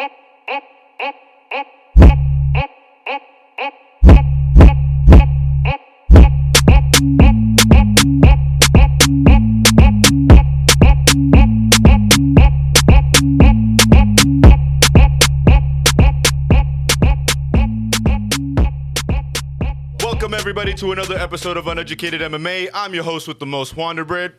Welcome everybody to another episode of Uneducated MMA. I'm your host with the most, Wanderbread.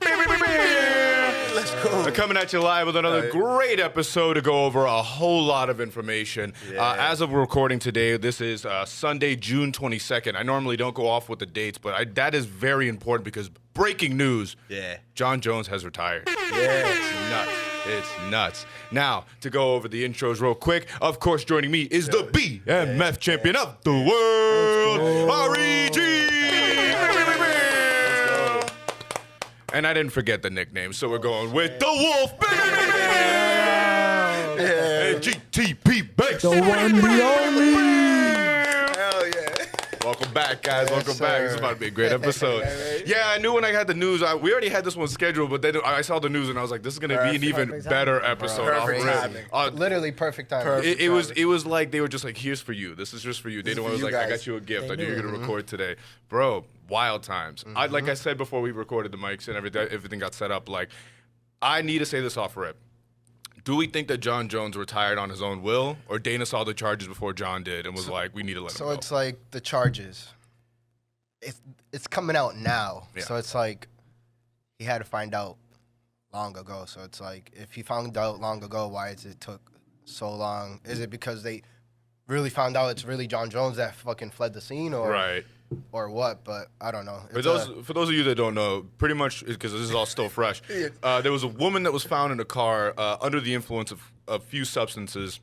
Let's go. Coming at you live with another great episode to go over a whole lot of information. As of recording today, this is Sunday, June 22nd. I normally don't go off with the dates, but that is very important because breaking news, Jon Jones has retired. It's nuts. It's nuts. Now, to go over the intros real quick, of course, joining me is the BMF champion of the world, REG. And I didn't forget the nickname, so we're going with the Wolf. And GTP Base. The one, the only. Hell yeah. Welcome back, guys. Welcome back. This is about to be a great episode. Yeah, I knew when I had the news. We already had this one scheduled, but then I saw the news and I was like, "This is going to be an even better episode." Perfect timing. Literally perfect timing. It was like they were just like, "Here's for you. This is just for you." They didn't was like, "I got you a gift. I knew you were going to record today, bro." Wild times. Like I said before we recorded the mics and everything got set up. Like, I need to say this off rip. Do we think that Jon Jones retired on his own will, or Dana saw the charges before Jon did and was like, "We need to let him go"? So it's like the charges. It's coming out now. Yeah. So it's like he had to find out long ago. So it's like if he found out long ago, why is it took so long? Is it because they really found out it's really Jon Jones that fucking fled the scene, or Right. or what? But I don't know. For those of you that don't know, pretty much because this is all still fresh, there was a woman that was found in a car under the influence of a few substances.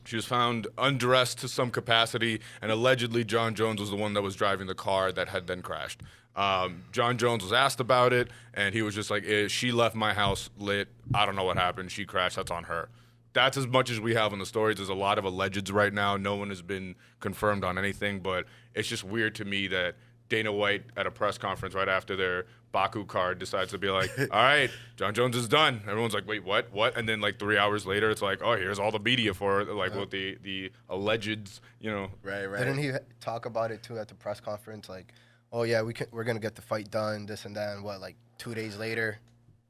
She was found undressed to some capacity, and allegedly Jon Jones was the one that was driving the car that had then crashed. Jon Jones was asked about it, and he was just like, "She left my house lit. I don't know what happened. She crashed. That's on her." That's as much as we have on the stories. There's a lot of allegeds right now. No one has been confirmed on anything, but it's just weird to me that Dana White at a press conference right after their Baku card decides to be like, "All right, Jon Jones is done." Everyone's like, "Wait, what? What?" And then like 3 hours later, it's like, "Oh, here's all the media for it," like with the allegeds, you know. Right. Didn't he talk about it too at the press conference? Like, oh yeah, we're gonna get the fight done, this and that, and what? Like 2 days later,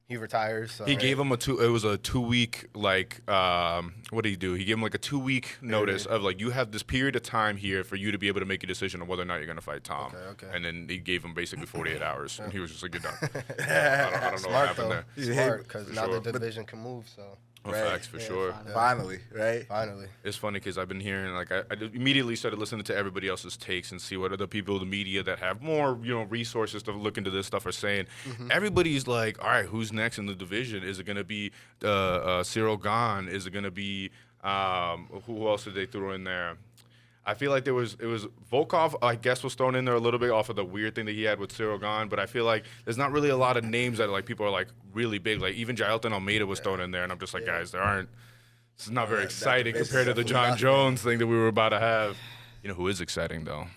he retires. So. He gave him it was a 2 week, like, what did he do? He gave him like a 2 week notice of like, you have this period of time here for you to be able to make a decision on whether or not you're going to fight Tom. Okay. And then he gave him basically 48 hours, and he was just like, "You're done." I don't know what happened there. Smart, because now sure. the division can move, so. Facts, for sure. Finally, right? Finally. It's funny because I've been hearing, like, I immediately started listening to everybody else's takes and see what other people in the media that have more, resources to look into this stuff are saying. Everybody's like, all right, who's next in the division? Is it going to be Cyril Gane? Is it going to be, who else did they throw in there? I feel like it was Volkov, I guess, was thrown in there a little bit off of the weird thing that he had with Cyril Gane, but I feel like there's not really a lot of names that like people are like really big. Like even Jailton Almeida was thrown in there, and I'm just like, guys, this is not very exciting compared to the Jon Jones thing that we were about to have. You know who is exciting though?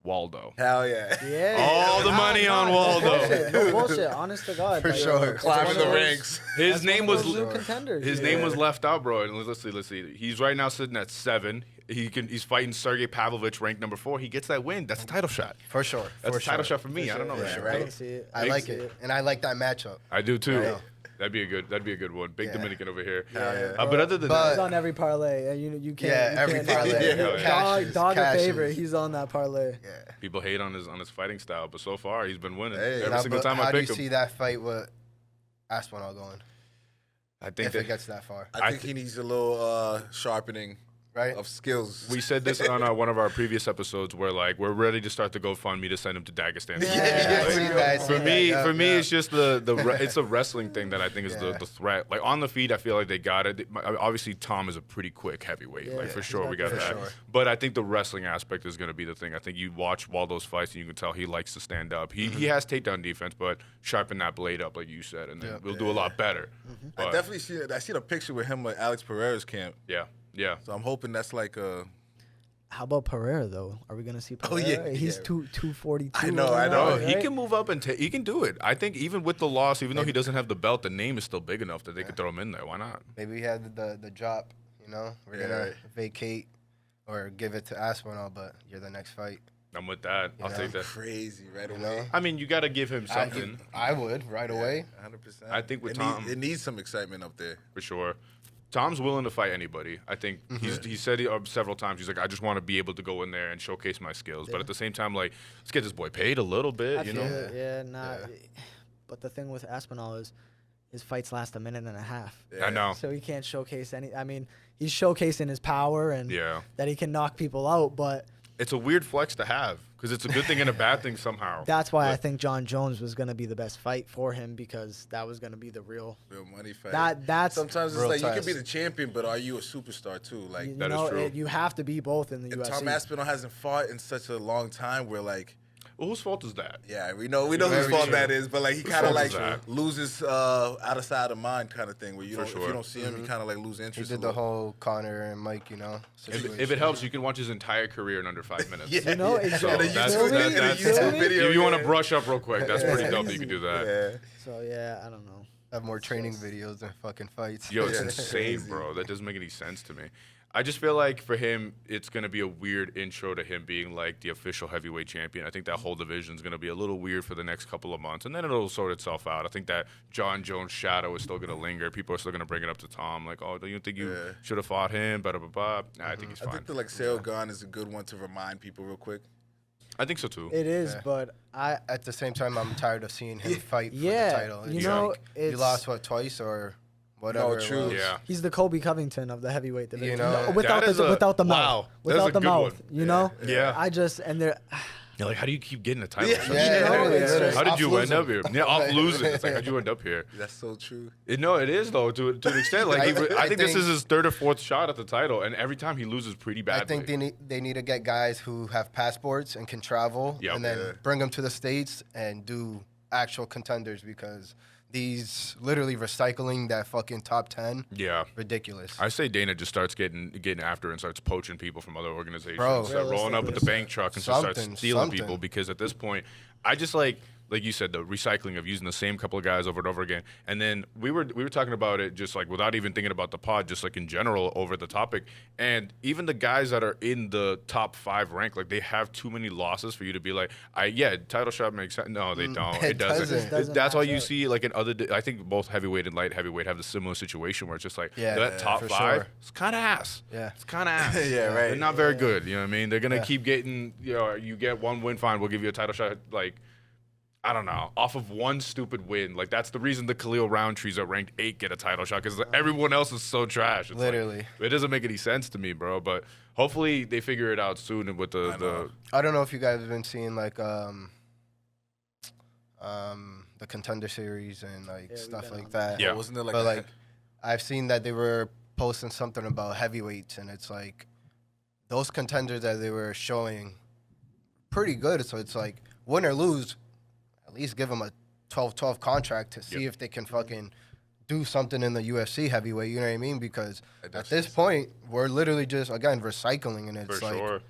Waldo. Hell yeah. Yeah. All the money on Waldo. No bullshit. Honest to God. For sure. Climbing the ranks. His name was new contenders. His name was left out, bro. And let's see. He's right now sitting at 7. He's fighting Sergey Pavlovich, ranked number 4. He gets that win. That's a title shot. For sure. That's a title shot for me. I don't know. Yeah, man. right. I like it, and I like that matchup. I do too. Right. That'd be a good one. Big Dominican over here. Yeah. But other than He's that, on every parlay. And you can't. Yeah, you every can't parlay. Cashes, Dog a cashes. favorite. He's on that parlay. Yeah. people hate on his fighting style, but so far he's been winning Hey. every single time I How do pick you him. see that fight with Aspinall going? I think If it gets that far, I think he needs a little sharpening right? of skills. we said this on one of our previous episodes where like we're ready to start the GoFundMe to send him to Dagestan. Yeah, see that, see For that, me, yeah, yeah. it's just it's a wrestling thing that I think is the threat. Like on the feet, I feel like they got it. Obviously, Tom is a pretty quick heavyweight. Like for sure, we got For that. sure. But I think the wrestling aspect is going to be the thing. I think you watch Waldo's fights and you can tell he likes to stand up. He has takedown defense, but sharpen that blade up, like you said, and then we'll do a lot better. I definitely seen a picture with him at Alex Pereira's camp. Yeah. So I'm hoping that's like a. How about Pereira though? Are we gonna see Pereira? Oh, yeah, He's yeah. 242. I know. Oh, he right? can move up and he can do it. I think even with the loss, even though he doesn't have the belt, the name is still big enough that they could throw him in there. Why not? Maybe he had the drop. You know, we're gonna vacate or give it to Aspinall, but you're the next fight. I'm with that. I'll take that. Crazy, right You away. know? I mean, you got to give him something I would right away. 100%. I think with it Tom- it needs some excitement up there. for sure. Tom's willing to fight anybody. I think he said several times, he's like, I just want to be able to go in there and showcase my skills. But at the same time, like, let's get this boy paid a little bit, I you feel, know? yeah. But the thing with Aspinall is his fights last a minute and a half. I know. So he can't showcase any. I mean, he's showcasing his power and Yeah. that he can knock people out, but It's a weird flex to have because it's a good thing and a bad thing somehow. that's why I think Jon Jones was going to be the best fight for him, because that was going to be the real. Real money fight. That's Sometimes it's real like you test. can be the champion, but are you a superstar too? Like, you That is know, true. you have to be both in the and UFC. Tom Aspinall hasn't fought in such a long time where, like, Well, whose fault is that? yeah, we know whose Very fault true. that is, but like he kind of fault like is that? loses out of sight of mind kind of thing where you For don't if sure. you don't see him, you kind of like lose He interest. did a the little. whole Connor and Mike, you know, situation. If it helps, you can watch his entire career in under 5 minutes. Yeah, You know, yeah. it's- So And a that's, YouTube- that, and a that's YouTube video. if you want yeah. to brush up real quick, that's pretty dope that you Easy. can do that. Yeah. So yeah, I don't know. Have more training videos than fucking fights. Yo, it's Yeah. insane, Crazy. bro. That doesn't make any sense to me. I just feel like for him, it's going to be a weird intro to him being like the official heavyweight champion. I think that whole division is going to be a little weird for the next couple of months, and then it'll sort itself out. I think that Jon Jones' shadow is still going to linger. People are still going to bring it up to Tom, like, oh, don't you think you Yeah. should have fought him? Blah, blah, blah. Nah, I think he's I fine. think the like Sale Gun is a good one to remind people real quick. I think so, too. It is, Yeah. but I At the same time, I'm tired of seeing him fight for Yeah, the title. you It's know, like, you it's- lost what, twice or whatever. No, it true. was. Yeah. he's the Kobe Covington of the heavyweight division. You know, without that is the a- without the wow, mouth, that is a without the good mouth. one. You know. Yeah. I just and there. You're like, how do you keep getting a title? Yeah. shot? Yeah, You know, literally, it's literally. just How did Off you end up losing. here? Yeah, off losing. It's like, how'd you end up here? That's so true. No, it is though to an extent. Like I think this is his third or fourth shot at the title, and every time he loses pretty badly. I think they need to get guys who have passports and can travel, Yep. and then Yeah. bring them to the States and do actual contenders, because these literally recycling that fucking top 10, Yeah, ridiculous. I say Dana just starts getting after and starts poaching people from other organizations. Bro. Start rolling up with the bank truck and just starts Something, stealing something. people, because at this point, I just like you said, the recycling of using the same couple of guys over and over again. And then we were talking about it just like without even thinking about the pod, just like in general over the topic. And even the guys that are in the top 5 rank, like they have too many losses for you to be like, title shot makes sense. No, they don't. it doesn't. It doesn't That's why match you up. see like in other. I think both heavyweight and light heavyweight have the similar situation where it's just like Yeah, that yeah, top for 5. sure. It's kind of ass. Yeah. It's kind of ass. Yeah, right. They're not very good. You know what I mean? They're gonna Yeah. keep getting. You get one win, fine. We'll give you a title shot. Like, I don't know, off of one stupid win. Like that's the reason the Khalil Roundtrees are ranked 8 get a title shot, because everyone else is so trash. It's like, Literally. it doesn't make any sense to me, bro. But hopefully they figure it out soon. And with the I don't know if you guys have been seeing like the contender series and like we've stuff been like on that. Yeah. Wasn't there like, But like I've seen that they were posting something about heavyweights, and it's like those contenders that they were showing pretty good. So it's like win or lose, at least give them a 12-12 contract to see if they can fucking do something in the UFC heavyweight. You know what I mean? Because at this point, we're literally just again recycling, and it's for like sure.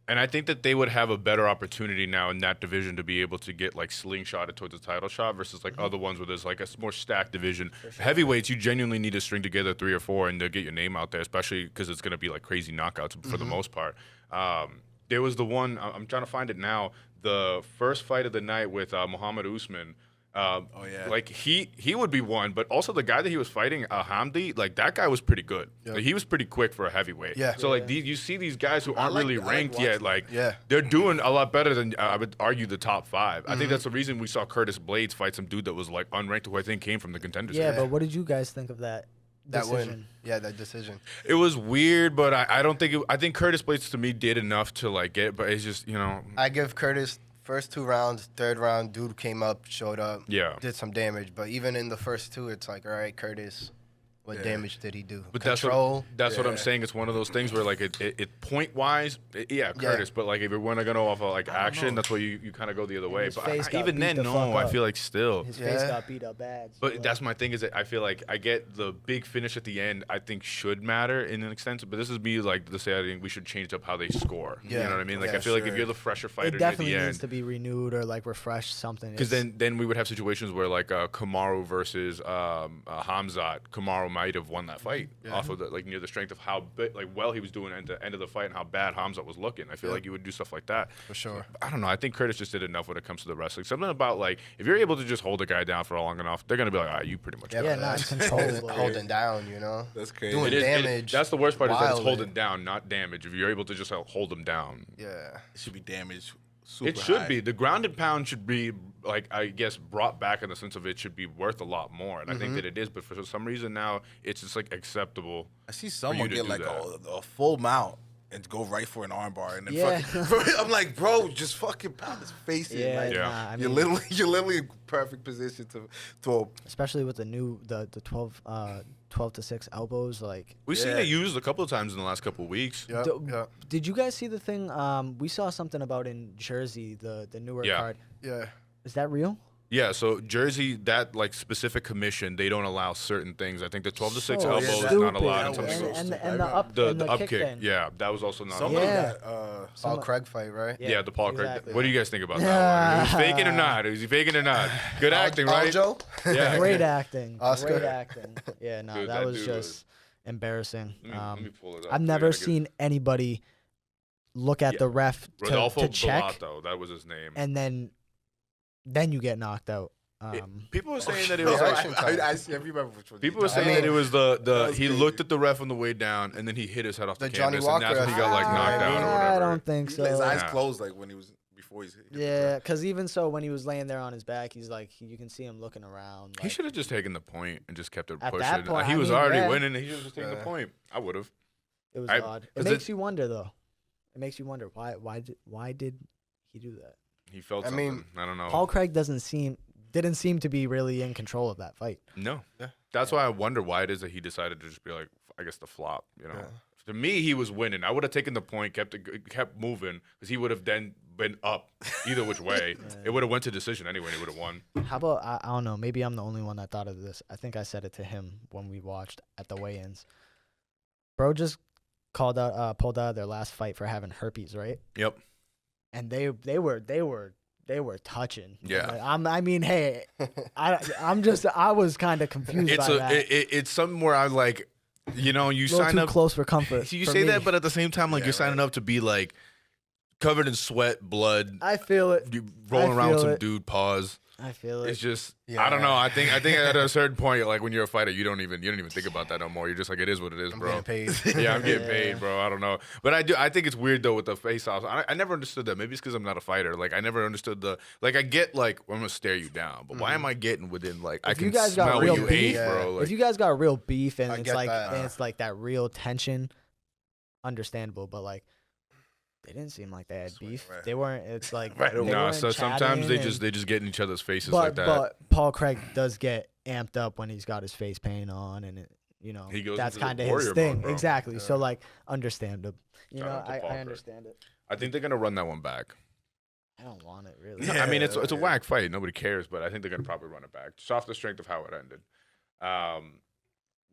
And I think that they would have a better opportunity now in that division to be able to get like slingshotted towards a title shot versus like other ones where there's like a more stacked division. Heavyweights, you genuinely need to string together 3 or 4 and to get your name out there, especially because it's going to be like crazy knockouts for the most part. There was the one, I'm trying to find it now, the first fight of the night with Muhammad Usman. yeah. Like he would be one, but also the guy that he was fighting, Hamdi, like that guy was pretty good. Yep. Like, he was pretty quick for a heavyweight. Yeah. So like you see these guys who aren't really ranked yet, like Yeah. they're doing a lot better than I would argue the top 5. I think that's the reason we saw Curtis Blades fight some dude that was like unranked, who I think came from the contenders. Yeah, series. but what did you guys think of that decision? win. Yeah, that decision. It was weird, but I don't think I think Curtis Blades to me did enough to like get, but it's just I give Curtis first 2 rounds, third round, dude came up, showed up, Yeah. did some damage. But even in the first 2, it's like, all right, Curtis, what damage did he do? But Control. that's what I'm saying. It's one of those things where like it point wise, Curtis. But like if you're going to go off of like action, that's why you kind of go the other way. his But face got even beat then, the no, fuck I up. feel like still. His face Yeah. got beat up bad. so, But like, that's my thing is that I feel like I get the big finish at the end. I think should matter in an extent. But this is me like to say I think we should change up how they score. You Yeah. know what I mean? Like Yeah, I feel like if sure. you're the fresher fighter it near definitely the needs end, to be renewed or like refreshed something. because then we would have situations where like Kamaru versus Hamzat, Kamaru might have won that fight off of the near the strength of how well he was doing at the end of the fight and how bad Hamzat was looking. I feel like he would do stuff like that. For sure. I don't know. I think Curtis just did enough when it comes to the wrestling. Something about if you're able to just hold a guy down for long enough, they're gonna be like, all right, you pretty much got it. not controllable. Holding down, That's crazy. doing damage. That's the worst part is that it's wildly. holding down, not damage. If you're able to just hold them down, Yeah. It should be damaged. Super it should high. be. The grounded pound should be I guess brought back in the sense of it should be worth a lot more, and I think that it is. But for some reason now it's just acceptable. I see someone to get do a full mount and go right for an armbar, and then Yeah. I'm like, bro, just fucking pound his face in. Yeah, Like, Yeah. nah, I you're mean, literally in perfect position to especially with the new the 12 to 6 elbows. We've seen it used a couple of times in the last couple of weeks. Yep. D- Yep. Did you guys see the thing? We saw something about in Jersey, the newer Yeah. card. Yeah. Is that real? Yeah, so Jersey, that specific commission, they don't allow certain things. I think the 12 to 6 So elbow is stupid. not allowed. That Until was they so go- and stupid. the up the and the up kick kick, thing. yeah, that was also not somebody allowed. got Paul Craig fight, right? Yeah, the Paul Craig. exactly. What do you guys think about that one? Was he faking or not? Was he faking or not? Good acting, right? Aljo? Yeah. Great acting. Oscar. Great acting. Yeah, no, Dude, that that was dude just embarrassing. Let me pull it up. I've We never gotta get- seen anybody look at Yeah. the ref Rodolfo to check, Bellato, that was his name. and then you get knocked out. People were saying that it Yeah, was I remember which one. people were saying mean, that it was that was he crazy. looked at the ref on the way down and then he hit his head off the The Johnny canvas and that's Walker when he got knocked effect. out or whatever. I don't think so. His eyes Yeah. closed when he was before he's hit the Yeah, ground. because even so, when he was laying there on his back, he's you can see him looking around. He should have just taken the point and just kept it At pushing. that point, He I was mean, already yeah. winning. He should have just taken the Yeah. point. I would have. It was I- odd. It 'cause makes you wonder, though. It makes you wonder why did he do that? He felt I something. mean, I don't know. Paul Craig didn't seem to be really in control of that fight. No. Yeah. That's why I wonder why it is that he decided to just be I guess the flop, Yeah. To me, he was winning. I would have taken the point, kept moving, because he would have then been up either which way. It would have went to decision anyway, and he would have won. How about I don't know, maybe I'm the only one that thought of this. I think I said it to him when we watched at the weigh-ins. Bro just pulled out of their last fight for having herpes, right? Yep. And they were touching. Yeah. I mean, hey, I was kind of confused It's by that. it's something where I you a little sign too up. close for comfort. You for say me. that, but at the same time, Yeah, you're signing up to be covered in sweat, blood, I feel it. you rolling around with feel some it. dude paws. I feel it. It's just Yeah. I don't know. I think at a certain point, when you're a fighter, you don't even think about that no more. You're just it is what it is, I'm bro. getting paid. Yeah, I'm getting Yeah. paid, bro. I don't know, but I think it's weird though with the face-offs. I never understood that. Maybe it's because I'm not a fighter. I never understood I get I'm gonna stare you down, but why am I getting within I If can you guys got smell real what you beef, ate, bro. if you guys got real beef and I it's get like that. and it's that real tension, understandable. But they didn't seem like they had Sweet, beef. right. They weren't. It's like Right they away. no, weren't so sometimes chatting they just get in each other's faces but, like that. But Paul Craig does get amped up when he's got his face paint on, and He goes that's into the kind of his warrior thing. mode, bro. Exactly. So understandable. Shout out to Paul I Craig. understand it. I think they're gonna run that one back. I don't want it really. I mean, it's a Yeah. whack fight. Nobody cares, but I think they're gonna probably run it back, just off the strength of how it ended.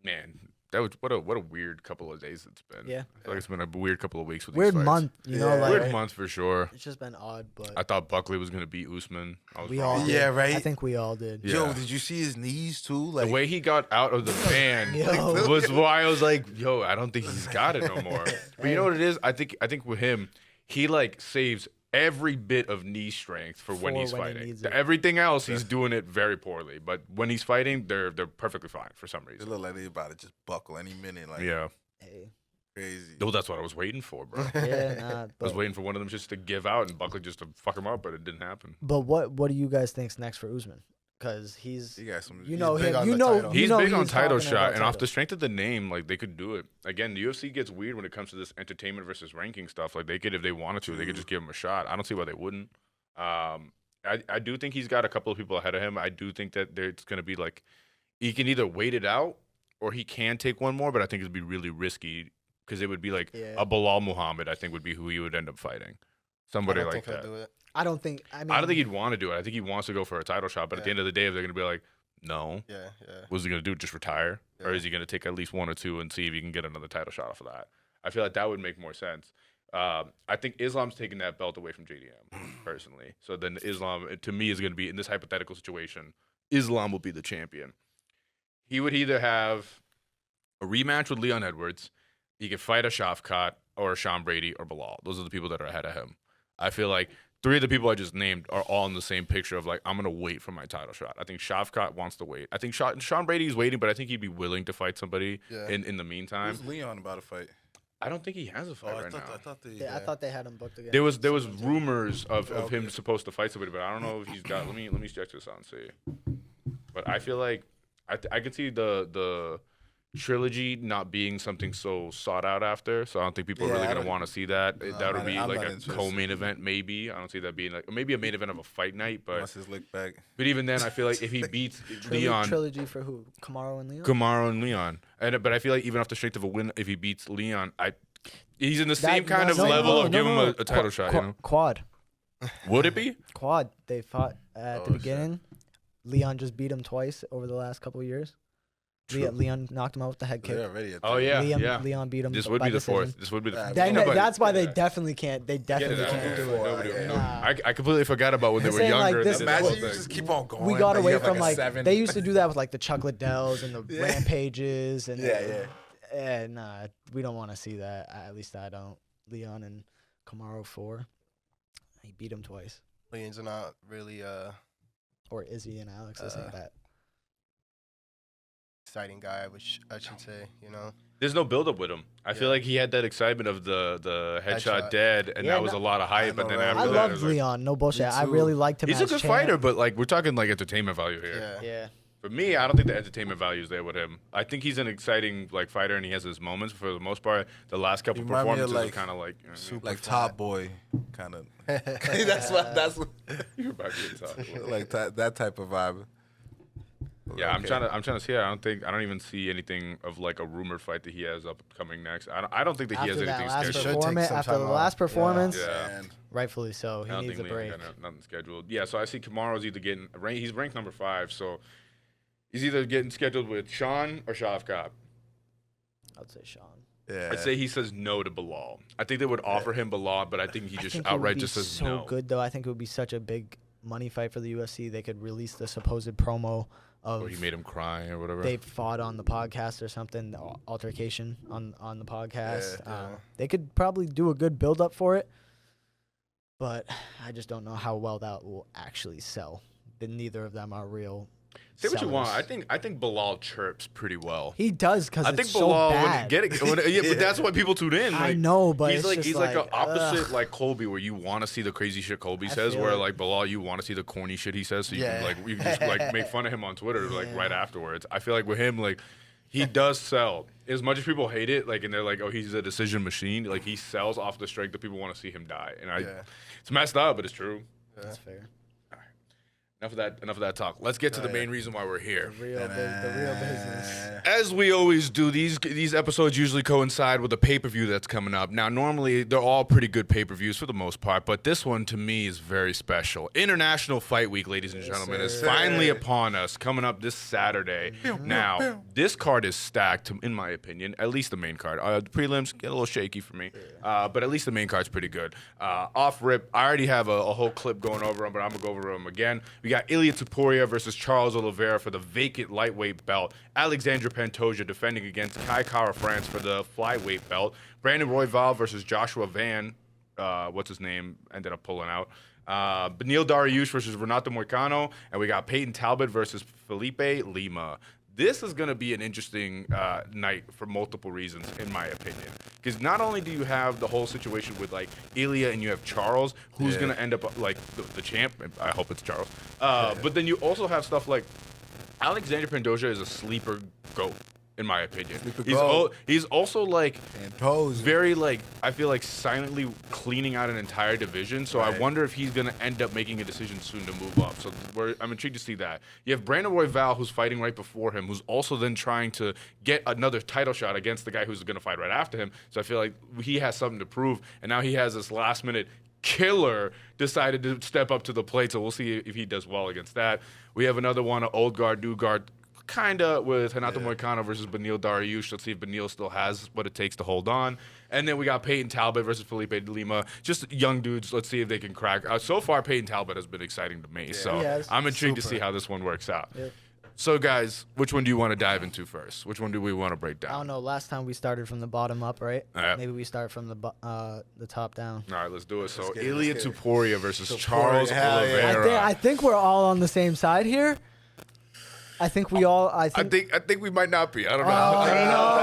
Man, that was what a weird couple of days it's been. Yeah. I feel like it's been a weird couple of weeks with Weird these fights. month, Yeah. Weird month for sure. It's just been odd, but I thought Buckley was gonna beat Usman. I was we wrong. all Yeah, did. right? I think we all did. Yeah. Yo, did you see his knees too? The way he got out of the fan Yo. was why I was like, "Yo, I don't think he's got it no more." But you know what it is? I think with him, he saves every bit of knee strength for when For he's when he fighting. needs it. Everything else, he's doing it very poorly. But when he's fighting, they're perfectly fine for some It reason. looked like they about to just buckle any minute. Yeah. Hey. Crazy. No, that's what I was waiting for, bro. I Yeah, nah, was but, waiting for one of them just to give out and Buckley just to fuck him up, but it didn't happen. but what do you guys think's next for Usman? Because he's He got some. you know big him. on You the know title. you He's know big on title talking shot, about and off title. the strength of the name, they could do it. Again, the UFC gets weird when it comes to this entertainment versus ranking stuff. They could, if they wanted to, they could just give him a shot. I don't see why they wouldn't. I do think he's got a couple of people ahead of him. I do think that it's going to be he can either wait it out or he can take one more, but I think it'd be really risky because it would be Yeah. a Bilal Muhammad, I think would be who he would end up fighting. I Somebody don't like think that. he'll do it. I don't think. I mean, I don't think he'd want to do it. I think he wants to go for a title shot, but at the Yeah. end of the day, if they're going to be like, no, Yeah, yeah. what's he going to do? Just retire? Or Yeah. is he going to take at least one or two and see if he can get another title shot off of that? I feel like that would make more sense. I think Islam's taking that belt away from JDM, personally. So then Islam, to me, is going to be, in this hypothetical situation, Islam will be the champion. He would either have a rematch with Leon Edwards. He could fight a Shavkat or a Sean Brady or Bilal. Those are the people that are ahead of him. I feel like 3 of the people I just named are all in the same picture of like, I'm going to wait for my title shot. I think Shavkat wants to wait. I think Sean Brady's waiting, but I think he'd be willing to fight somebody in the meantime. Who's Leon about to fight? I don't think he has a fight right now. I thought they had him booked again. There was rumors of him supposed to fight somebody, but I don't know if he's got. Let me check this out and see. But I feel like I could see the trilogy not being something so sought out after. So I don't think people are really gonna want to see that. That would be like a co-main event, maybe. I don't see that being like maybe a main event of a fight night. But Once his lick back. But even then, I feel like if he beats Leon, trilogy for who? Kamaru and Leon. Kamaru and Leon, but I feel like even off the strength of a win, if he beats Leon, he's in the same kind of level of give him a title shot. You know? Quad. Would it be? Quad. They fought at the beginning. Leon just beat him twice over the last couple of years. Leon knocked him out with the head kick. Leon beat him. This would be the decision. fourth. This would be the. That's why they definitely can't. They definitely can't do it. I completely forgot about when they were younger. Imagine you just keep on going. We got away from like they used to do that with like the Chocolate Dells and the Rampages and and we don't want to see that. At least I don't. Leon and Kamaru 4. He beat him twice. Leon's not really or Izzy and Alex. This ain't that exciting guy, which I should say, you know. There's no buildup with him. I feel like he had that excitement of the headshot dead, and that was a lot of hype. And then after I that, loved Leon. No bullshit. I really liked him. He's a good fighter, but like we're talking like entertainment value here. Yeah. For me, I don't think the entertainment value is there with him. I think he's an exciting like fighter, and he has his moments. For the most part, the last couple performances are kind of like like Top Boy, kind of. That's what you're about to get Top Boy. Like that type of vibe. Yeah, I'm trying to see it. I don't even see anything of like a rumored fight that he has upcoming next. I don't think that he has anything scheduled. After the last performance, yeah. Rightfully so. He needs a break. Nothing scheduled. Yeah, so I see Kamaru's either getting he's ranked number 5, so he's either getting scheduled with Sean or Shavkat. I'd say Sean. Yeah. I'd say he says no to Bilal. I think they would offer him Bilal, but I think he just outright just says no. So good though. I think it would be such a big money fight for the UFC. They could release the supposed promo. Or he made him cry or whatever. They fought on the podcast or something, altercation on the podcast. They could probably do a good build up for it, but I just don't know how well that will actually sell. Neither of them are real. Say what you want. I think Bilal chirps pretty well. He does because I think Bilal but that's why people tune in. Like, I know, but he's like an opposite like Colby, where you want to see the crazy shit Colby says, where like Bilal, you want to see the corny shit he says, so you can just like make fun of him on Twitter like right afterwards. I feel like with him, like he does sell. As much as people hate it, like and they're like, oh, he's a decision machine. Like he sells off the strength that people want to see him die, and it's messed up, but it's true. That's fair. Enough of that talk. Let's get to the main reason why we're here. The real business. As we always do, these episodes usually coincide with a pay-per-view that's coming up. Now, normally, they're all pretty good pay-per-views for the most part, but this one, to me, is very special. International Fight Week, ladies and gentlemen, is finally upon us, coming up this Saturday. Now, this card is stacked, in my opinion, at least the main card. The prelims get a little shaky for me, but at least the main card's pretty good. Off rip, I already have a whole clip going over them, but I'm going to go over them again. We got Ilia Topuria versus Charles Oliveira for the vacant lightweight belt. Alexandre Pantoja defending against Kai Kara France for the flyweight belt. Brandon Royval versus Joshua Van. What's his name? Ended up pulling out. Beneil Dariush versus Renato Moicano. And we got Peyton Talbot versus Felipe Lima. This is going to be an interesting night for multiple reasons, in my opinion. Because not only do you have the whole situation with, like, Ilia and you have Charles, who's going to end up, like, the champ. I hope it's Charles. But then you also have stuff like Alexandre Pantoja is a sleeper GOAT, in my opinion. He's also, like, very, like, I feel like silently cleaning out an entire division. So I wonder if he's going to end up making a decision soon to move up. So I'm intrigued to see that. You have Brandon Royval, who's fighting right before him, who's also then trying to get another title shot against the guy who's going to fight right after him. So I feel like he has something to prove. And now he has this last-minute killer decided to step up to the plate. So we'll see if he does well against that. We have another one, old guard, new guard, kind of with Renato Moicano versus Beneil Dariush. Let's see if Beneil still has what it takes to hold on. And then we got Peyton Talbot versus Felipe Lima. Just young dudes. Let's see if they can crack. So far, Peyton Talbot has been exciting to me. So I'm intrigued to see how this one works out. So, guys, which one do you want to dive into first? Which one do we want to break I down? don't know. Last time we started from the bottom up, right? Yeah. Maybe we start from the top down. All right, let's do it. So, get it, Ilia let's get it. Topuria versus Topuria, Charles hell yeah. Oliveira. I think we're all on the same side here. I think we all. I think. I think we might not be. I don't know. Oh,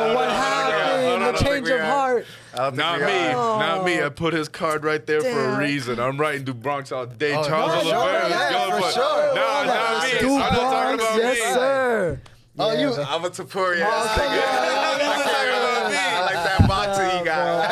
no, what happened? The change of heart. Not me. Not me. I put his card right there for a Damn. reason. I'm writing Du Bronx all day. Oh, Charles no, Oliveira. yeah, Let's go. for But- sure. No, not me. Du I'm not talking Bronx, about yes, me. sir. Oh, Yeah, you. but- I'm a Topuria. yeah. Like that boxer he got.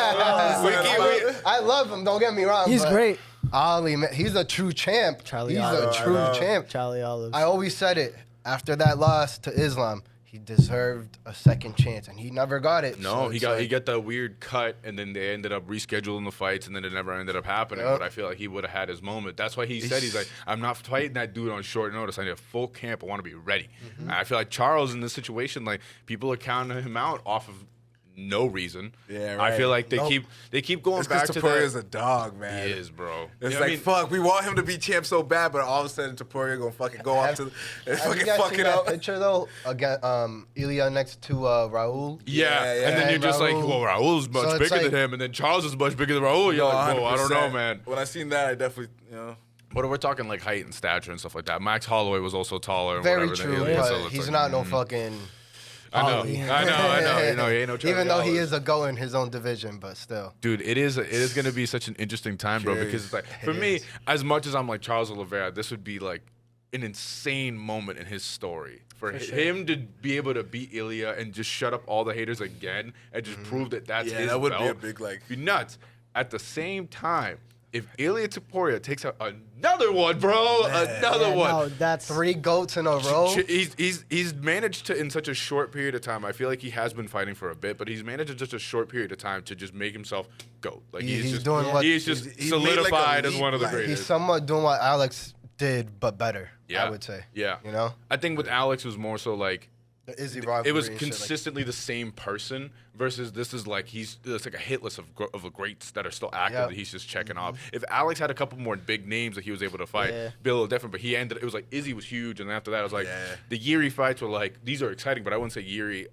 I love him. Don't get me wrong. He's but great. Ali, man, he's a true champ. Charlie he's Olive. a true I know. champ. Charlie Olives. I always said it. After that loss to Islam, he deserved a second chance, and he never got it. No, So he it's got like, that weird cut, and then they ended up rescheduling the fights, and then it never ended up happening. Yep. But I feel like he would have had his moment. That's why he said he's like, I'm not fighting that dude on short notice. I need a full camp. I want to be ready. And I feel like Charles in this situation, like people are counting him out off of no reason. Yeah, I feel right. like they keep going It's back because to Topuria's that. a dog, man. He is, bro. It's Yeah, like, I mean, fuck, we want him to be champ so bad, but all of a sudden Topuria gonna fucking go up to and Have fucking you guys fuck seen it that up. picture though? Again, Ilya next to Raul. Yeah, Yeah, and then yeah. you're just like, Raul. well, Raul's much So it's bigger than like- him, and then Charles is much bigger than Raul. You're like, whoa, I don't know, 100%. man. When I seen that, I definitely, But we're talking like height and stature and stuff like that. Max Holloway was also taller and Very whatever. true, than Ilya, but so it's he's like, not no fucking. I know, Ali. I know. You know, he ain't no Charlie Even though he Olive. is a go in his own division, but still. Dude, it is going to be such an interesting time, bro, because it's like, for me, as much as I'm like Charles Oliveira, this would be like an insane moment in his story. For him to be able to beat Ilya and just shut up all the haters again and just prove that that's Yeah, his that would be belt, a big, like- be nuts. At the same time, if Ilya Topuria takes out another one, bro, another one. No, that's 3 goats in a row. He's managed to, in such a short period of time, I feel like he has been fighting for a bit, but he's managed in just a short period of time to just make himself GOAT. Like He's just doing what- he's just he's made like a solidified as leap, one of the like, greatest. He's somewhat doing what Alex did, but better. Yeah. I would say. Yeah. You know, I think with Alex it was more so like the Izzy rivalry. it was and shit, consistently the same person versus this is like it's like a hit list of the greats that are still active Yep. that he's just checking off. If Alex had a couple more big names that he was able to fight, Yeah. be a little different. But it was like Izzy was huge, and after that, I was like, Yeah. the Yuri fights were like these are exciting, but I wouldn't say Yuri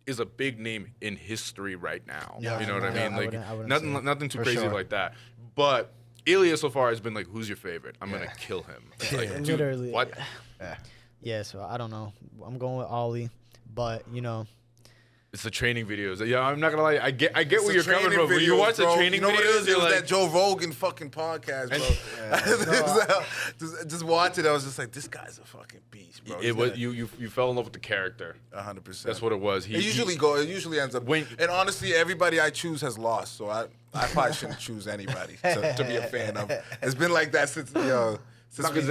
is a big name in history right now. Yeah, You know what I yeah, mean? I Like wouldn't nothing, say. nothing too For crazy sure. like that. But Ilya so far has been like, who's your favorite? I'm gonna kill him. It's like, Yeah. dude, Literally. what? Yeah, so I don't know. I'm going with Ollie, but It's the training videos. Yeah, I'm not gonna lie. I get It's where the you're coming training from. When you videos, watch the bro. training you know what it videos, is? It you're was like, that Joe Rogan fucking podcast, bro. Just watch it. I was just like, this guy's a fucking beast, bro. it was you fell in love with the character. 100%. That's what it was. It usually ends up. When- and honestly, everybody I choose has lost, so I probably shouldn't choose anybody to be a fan of. It's been like that since Because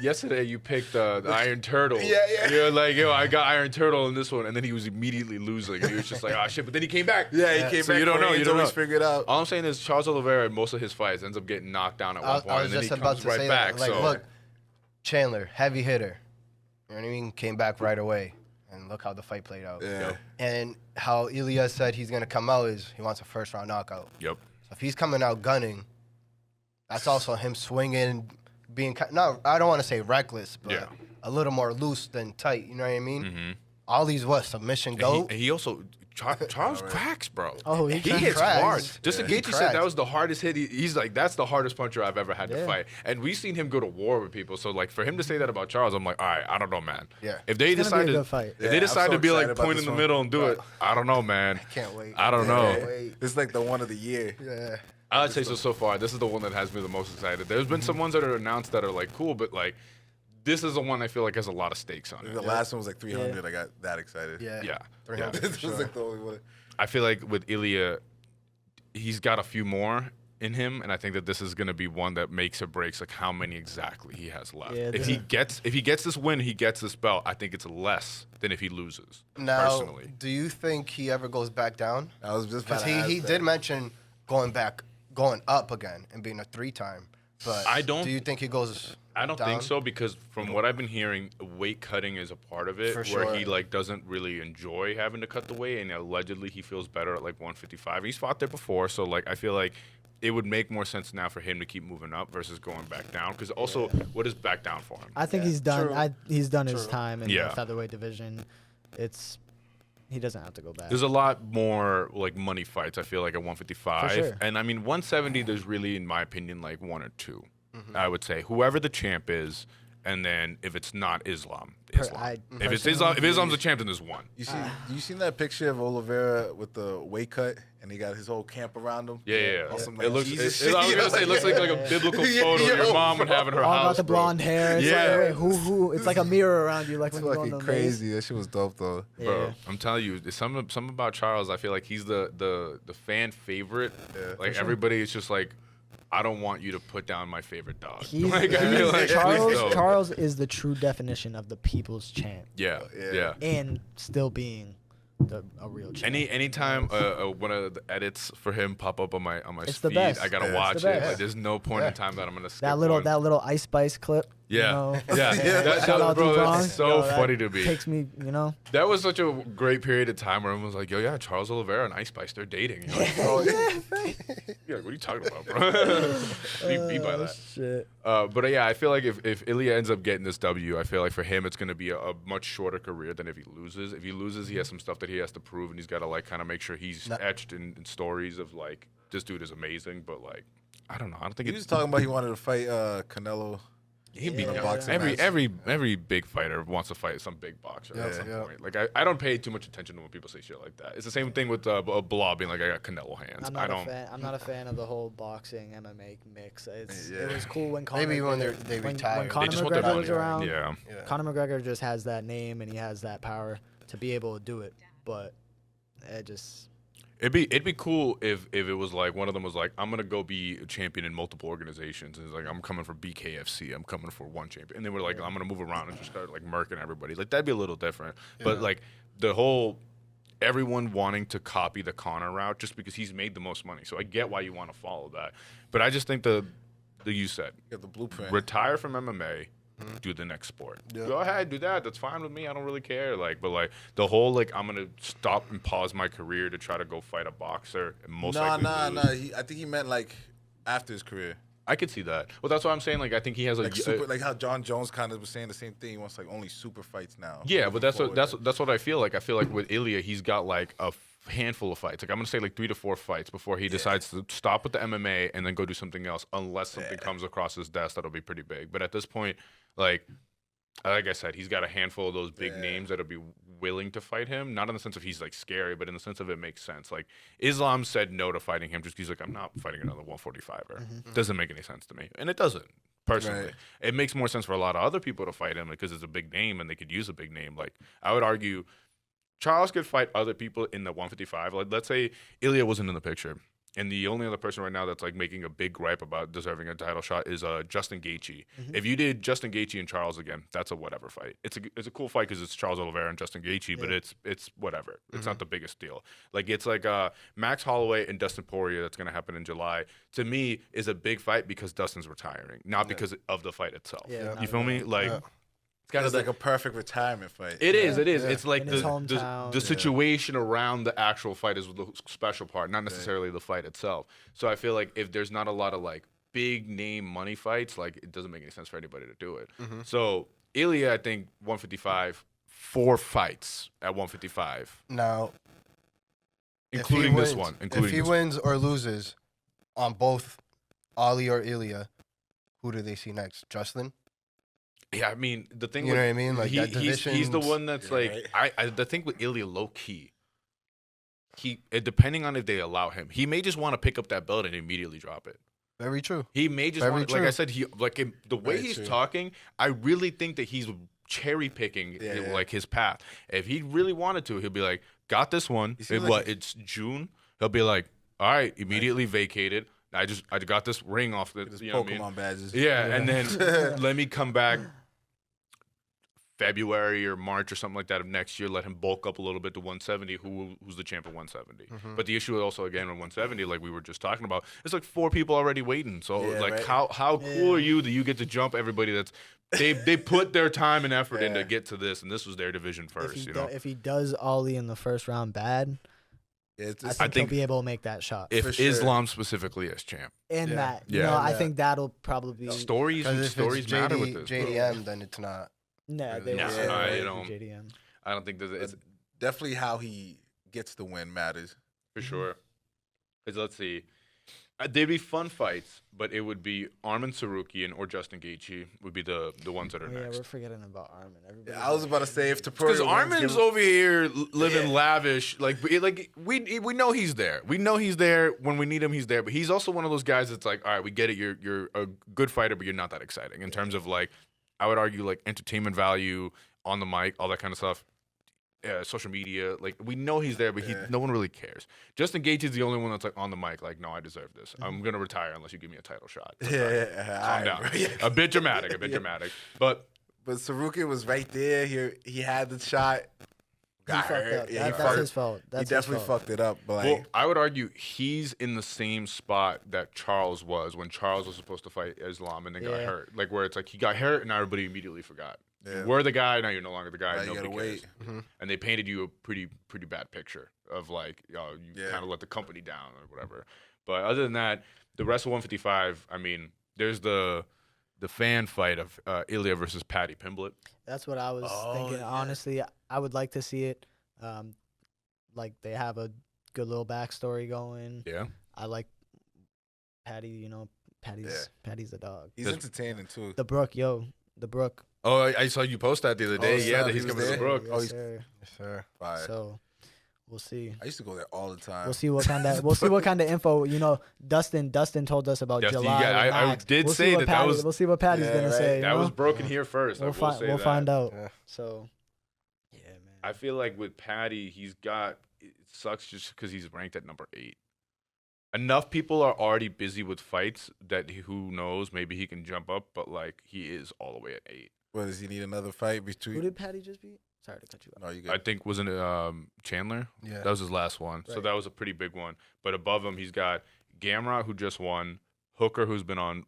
yesterday you picked the Iron Turtle. Yeah. You're like, yo, I got Iron Turtle in this one, and then he was immediately losing. He was just like, oh shit, but then he came back. Yeah, he came So back. you don't know. Koreans You don't always know. figure it out. All I'm saying is Charles Oliveira in most of his fights ends up getting knocked down at one I point, was and then just he about comes to right say back. that. Like, so look, Chandler, heavy hitter. You know what I mean? Came back right away, and look how the fight played out. Yeah. And how Ilya said he's gonna come out is he wants a first round knockout. yep. So if he's coming out gunning, that's also him swinging, being no, I don't want to say reckless, but Yeah. a little more loose than tight. You know what I mean? Mm-hmm. All these submission go. And he also Charles cracks, bro. Oh, he hits cracks. hard. Justin He Gaethje said cracks. that was the hardest hit. He's like, that's the hardest puncher I've ever had to Yeah. fight. And we've seen him go to war with people. So like for him to say that about Charles, I'm like, all right, I don't know, man. Yeah. If they It's gonna decide be a to, good fight. if Yeah, they I'm decide so to be like excited about point in this the one. middle and do it, I don't know, man. Can't wait. I don't know. Can't wait. This is like the one of the year. Yeah. I'd say so far. This is the one that has me the most excited. There's been some ones that are announced that are like cool, but like this is the one I feel like has a lot of stakes on it. The last one was like 300. I got that excited. Yeah. Yeah. 300. This was like the only one. I feel like with Ilya, he's got a few more in him, and I think that this is going to be one that makes or breaks like how many exactly he has left. Yeah, if he gets this win, he gets this belt. I think it's less than if he loses. Now, personally, do you think he ever goes back down? I was just Because about to he ask did that. mention going up again and being a 3-time. But I don't- Do you think he goes? I don't down? think so because from what I've been hearing, weight cutting is a part of it, For where sure. he like doesn't really enjoy having to cut the weight, and allegedly he feels better at like 155. He's fought there before, so like I feel like it would make more sense now for him to keep moving up versus going back down. Because also, what is back down for him? I think he's done. True. He's done his time in Yeah. the featherweight division. He doesn't have to go back. There's a lot more like money fights, I feel like, at 155. For sure. And I mean, 170, there's really, in my opinion, like one or two. I would say whoever the champ is, and then if it's not Islam. If it's Islam, if Islam's the champ, then there's one. You seen that picture of Oliveira with the weight cut, and he got his whole camp around him? Yeah. Awesome, It like, looks. Jesus I was shit. gonna say, it looks like a biblical photo Yeah, your mom would have in her All house. about the bro. blonde hair. It's Yeah. like, wait, who? It's like a mirror around you, like It's when you go on fucking the maze. crazy. That shit was dope though. Bro, Yeah. I'm telling you, there's something about Charles. I feel like he's the fan favorite. Yeah, Like everybody is just like, I don't want you to put down my favorite dog. He's, Like, I feel like so- Charles is the true definition of the people's champ, Yeah. and still being a real champ. Anytime one of the edits for him pop up on my It's the feed, best. I gotta It's watch the it. best. Like, there's no point in time that I'm gonna skip that little one. Ice Spice clip. Yeah, You know, yeah. shout out bro, to Bronx. that's so Yo, that funny to me. Takes me, That was such a great period of time where everyone was like, "Yo, yeah, Charles Oliveira and Ice Spice, they're dating." You're like, "Oh, yeah." You're like, what are you talking about, bro? What do you mean by that? Shit. But yeah, I feel like if Ilya ends up getting this W, I feel like for him it's going to be a much shorter career than if he loses. If he loses, he has some stuff that he has to prove, and he's got to like kind of make sure he's etched in stories of like this dude is amazing. But like, I don't know. I don't think He was talking about he wanted to fight Canelo. He'd be in a down. boxing every match. every big fighter wants to fight some big boxer at some Yeah. point. Like I don't pay too much attention to when people say shit like that. It's the same thing with Bilal being like, I got Canelo hands. I'm I not a don't. fan. I'm not a fan of the whole boxing MMA mix. It Yeah. was cool when Conor Maybe when McGregor- they when retire. Conor They just want their McGregor was money. around. Yeah. Conor McGregor just has that name and he has that power to be able to do it. But it just It'd be cool if it was like one of them was like, I'm gonna go be a champion in multiple organizations. And it's like, I'm coming for BKFC, I'm coming for one champion. And they were like, I'm gonna move around and just start like murking everybody. Like that'd be a little different. But like the whole everyone wanting to copy the Conor route just because he's made the most money. So I get why you want to follow that. But I just think the you said Get the blueprint. retire from MMA. Do the next sport. Yeah. Go ahead, do that. That's fine with me. I don't really care. Like, but like the whole like I'm gonna stop and pause my career to try to go fight a boxer and most likely lose. I think he meant like after his career. I could see that. Well, that's what I'm saying. Like, I think he has Like super, like how Jon Jones kind of was saying the same thing. He wants like only super fights now. yeah, but that's Moving what forward. that's what I feel like. I feel like with Ilya, he's got like a handful of fights. Like I'm gonna say like 3 to 4 fights before he decides to stop with the MMA and then go do something else. Unless something comes across his desk that'll be pretty big. But at this point, like I said, he's got a handful of those big names that'll be willing to fight him. Not in the sense of he's like scary, but in the sense of it makes sense. Like Islam said no to fighting him just because he's like, I'm not fighting another 145er. Doesn't make any sense to me, and it doesn't. Personally, Right. it makes more sense for a lot of other people to fight him because it's a big name and they could use a big name. Like I would argue, Charles could fight other people in the 155. Like let's say Ilya wasn't in the picture. And the only other person right now that's like making a big gripe about deserving a title shot is Justin Gaethje. If you did Justin Gaethje and Charles again, that's a whatever fight. It's a cool fight because it's Charles Oliveira and Justin Gaethje, but it's whatever. It's not the biggest deal. Like it's like Max Holloway and Dustin Poirier that's gonna happen in July. To me, is a big fight because Dustin's retiring, not because of the fight itself. Yeah, you not feel at me? all. Like. It's kind It's of like a perfect retirement fight. It is. Yeah. It's like In his the hometown. situation around the actual fight is the special part, not necessarily the fight itself. So I feel like if there's not a lot of like big name money fights, like it doesn't make any sense for anybody to do it. So Ilya, I think 155, 4 fights at 155, Now, including this wins- one. Including if he this one. wins or loses on both Ali or Ilya, who do they see next? Justin? Yeah, I mean the thing. You know what I mean? Like that he's the division's- one that's Yeah, like right. I the thing with Ilya low key. Depending on if they allow him, he may just want to pick up that belt and immediately drop it. Very true. He may just Very want, like true. I said, the way Very he's true. talking, I really think that he's cherry picking Yeah. like his path. If he really wanted to, he'll be like, got this one. You seem In like it's June. He'll be like, all right, immediately vacated. I got this ring off the His you know Pokemon what I mean? badges. Yeah, and then let me come back February or March or something like that of next year, let him bulk up a little bit to 170. Who's the champ at 170? But the issue also again with 170, like we were just talking about, it's like 4 people already waiting. So Yeah, like right. how cool are you that you get to jump everybody that's they put their time and effort in to get to this, and this was their division first. if he, You know, if he does Ollie in the first round bad, I think he'll be able to make that shot. If sure. Islam specifically is champ. In that, Yeah. I think that'll probably be Stories matter with this. JDM, then it's not. No, they No, will I do don't- JDM. I don't think there's it's Definitely how he gets the win matters. for sure. Because let's see, they'd be fun fights, but it would be Arman Sarukian or Justin Gaethje would be the ones that are Oh, yeah, next. we're forgetting about Armin. Everybody. I was about to say if Because Topuria wins, Armin's give him- over here living lavish, like we know he's there. We know he's there when we need him. He's there, but he's also one of those guys that's like, all right, we get it. You're a good fighter, but you're not that exciting in terms of like, I would argue like entertainment value on the mic, all that kind of stuff. Social media, like we know he's there, but no one really cares. Justin Gaethje is the only one that's like on the mic, like, no, I deserve this. I'm gonna retire unless you give me a title shot. It's like, all right, calm down. Bro, yeah. A bit dramatic, but But Sarukian was right there. He had the shot. He Got fucked hurt. up. Yeah, That's his fault. He definitely fucked it up. But like, well, I would argue he's in the same spot that Charles was when Charles was supposed to fight Islam and then got Yeah. hurt. Like where it's like he got hurt and now everybody immediately forgot. Yeah. You were the guy, now you're no longer the guy. Now you Nobody gotta cares. wait. And they painted you a pretty bad picture of like, you Yeah. kind of let the company down or whatever. But other than that, the rest of 155, I mean, there's the fan fight of Ilya versus Paddy Pimblett. That's what I was thinking. yeah. Honestly, I would like to see it. Like they have a good little backstory going. Yeah. I like Paddy. Paddy's a dog. he's entertaining too. The Brook, the Brook. Oh, I saw you post that the other day. snap, that he he's was coming to the there? Brook. Yes, Oh, he's- sir. Yes, sir. Fire. So we'll see. I used to go there all the time. We'll see what kind of info. Dustin told us about Dustin, July. yeah, with I Max. did We'll say see what that was- We'll see what Patty's Yeah, gonna right. say. That was broken here first. We'll I will say we'll that. find out. Yeah. So yeah, man. I feel like with Patty, it sucks just because he's ranked at number 8. Enough people are already busy with fights that who knows, maybe he can jump up, but like he is all the way at 8. What does he need another fight Who between? did Patty just beat? Sorry to cut you off. No, you good. I think wasn't it Chandler? Yeah. That was his last one. So Right. that was a pretty big one. But above him, he's got Gamrot, who just won, Hooker, who's been on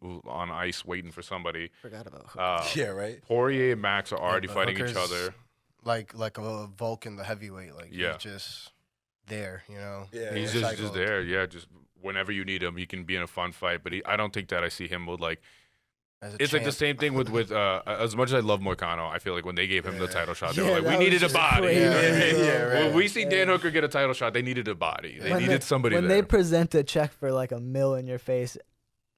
ice waiting for somebody. Forgot about Hook. Yeah, right. Poirier and Max are already but fighting each Hooker's- other. Like a Vulcan, the heavyweight. Like Yeah. he's just there, you know. Yeah, He's yeah. just there. Yeah, just whenever you need him, he can be in a fun fight. But I don't think that I see him with like. As a It's like the champ. same thing with as much as I love Moicano, I feel like when they gave him the title shot, they Yeah, were like, that we was needed a just body. crazy. You know what I mean? Yeah, right. When we see Dan Hooker get a title shot, they needed a body. They needed somebody when there. they present a check for like $1 million in your face,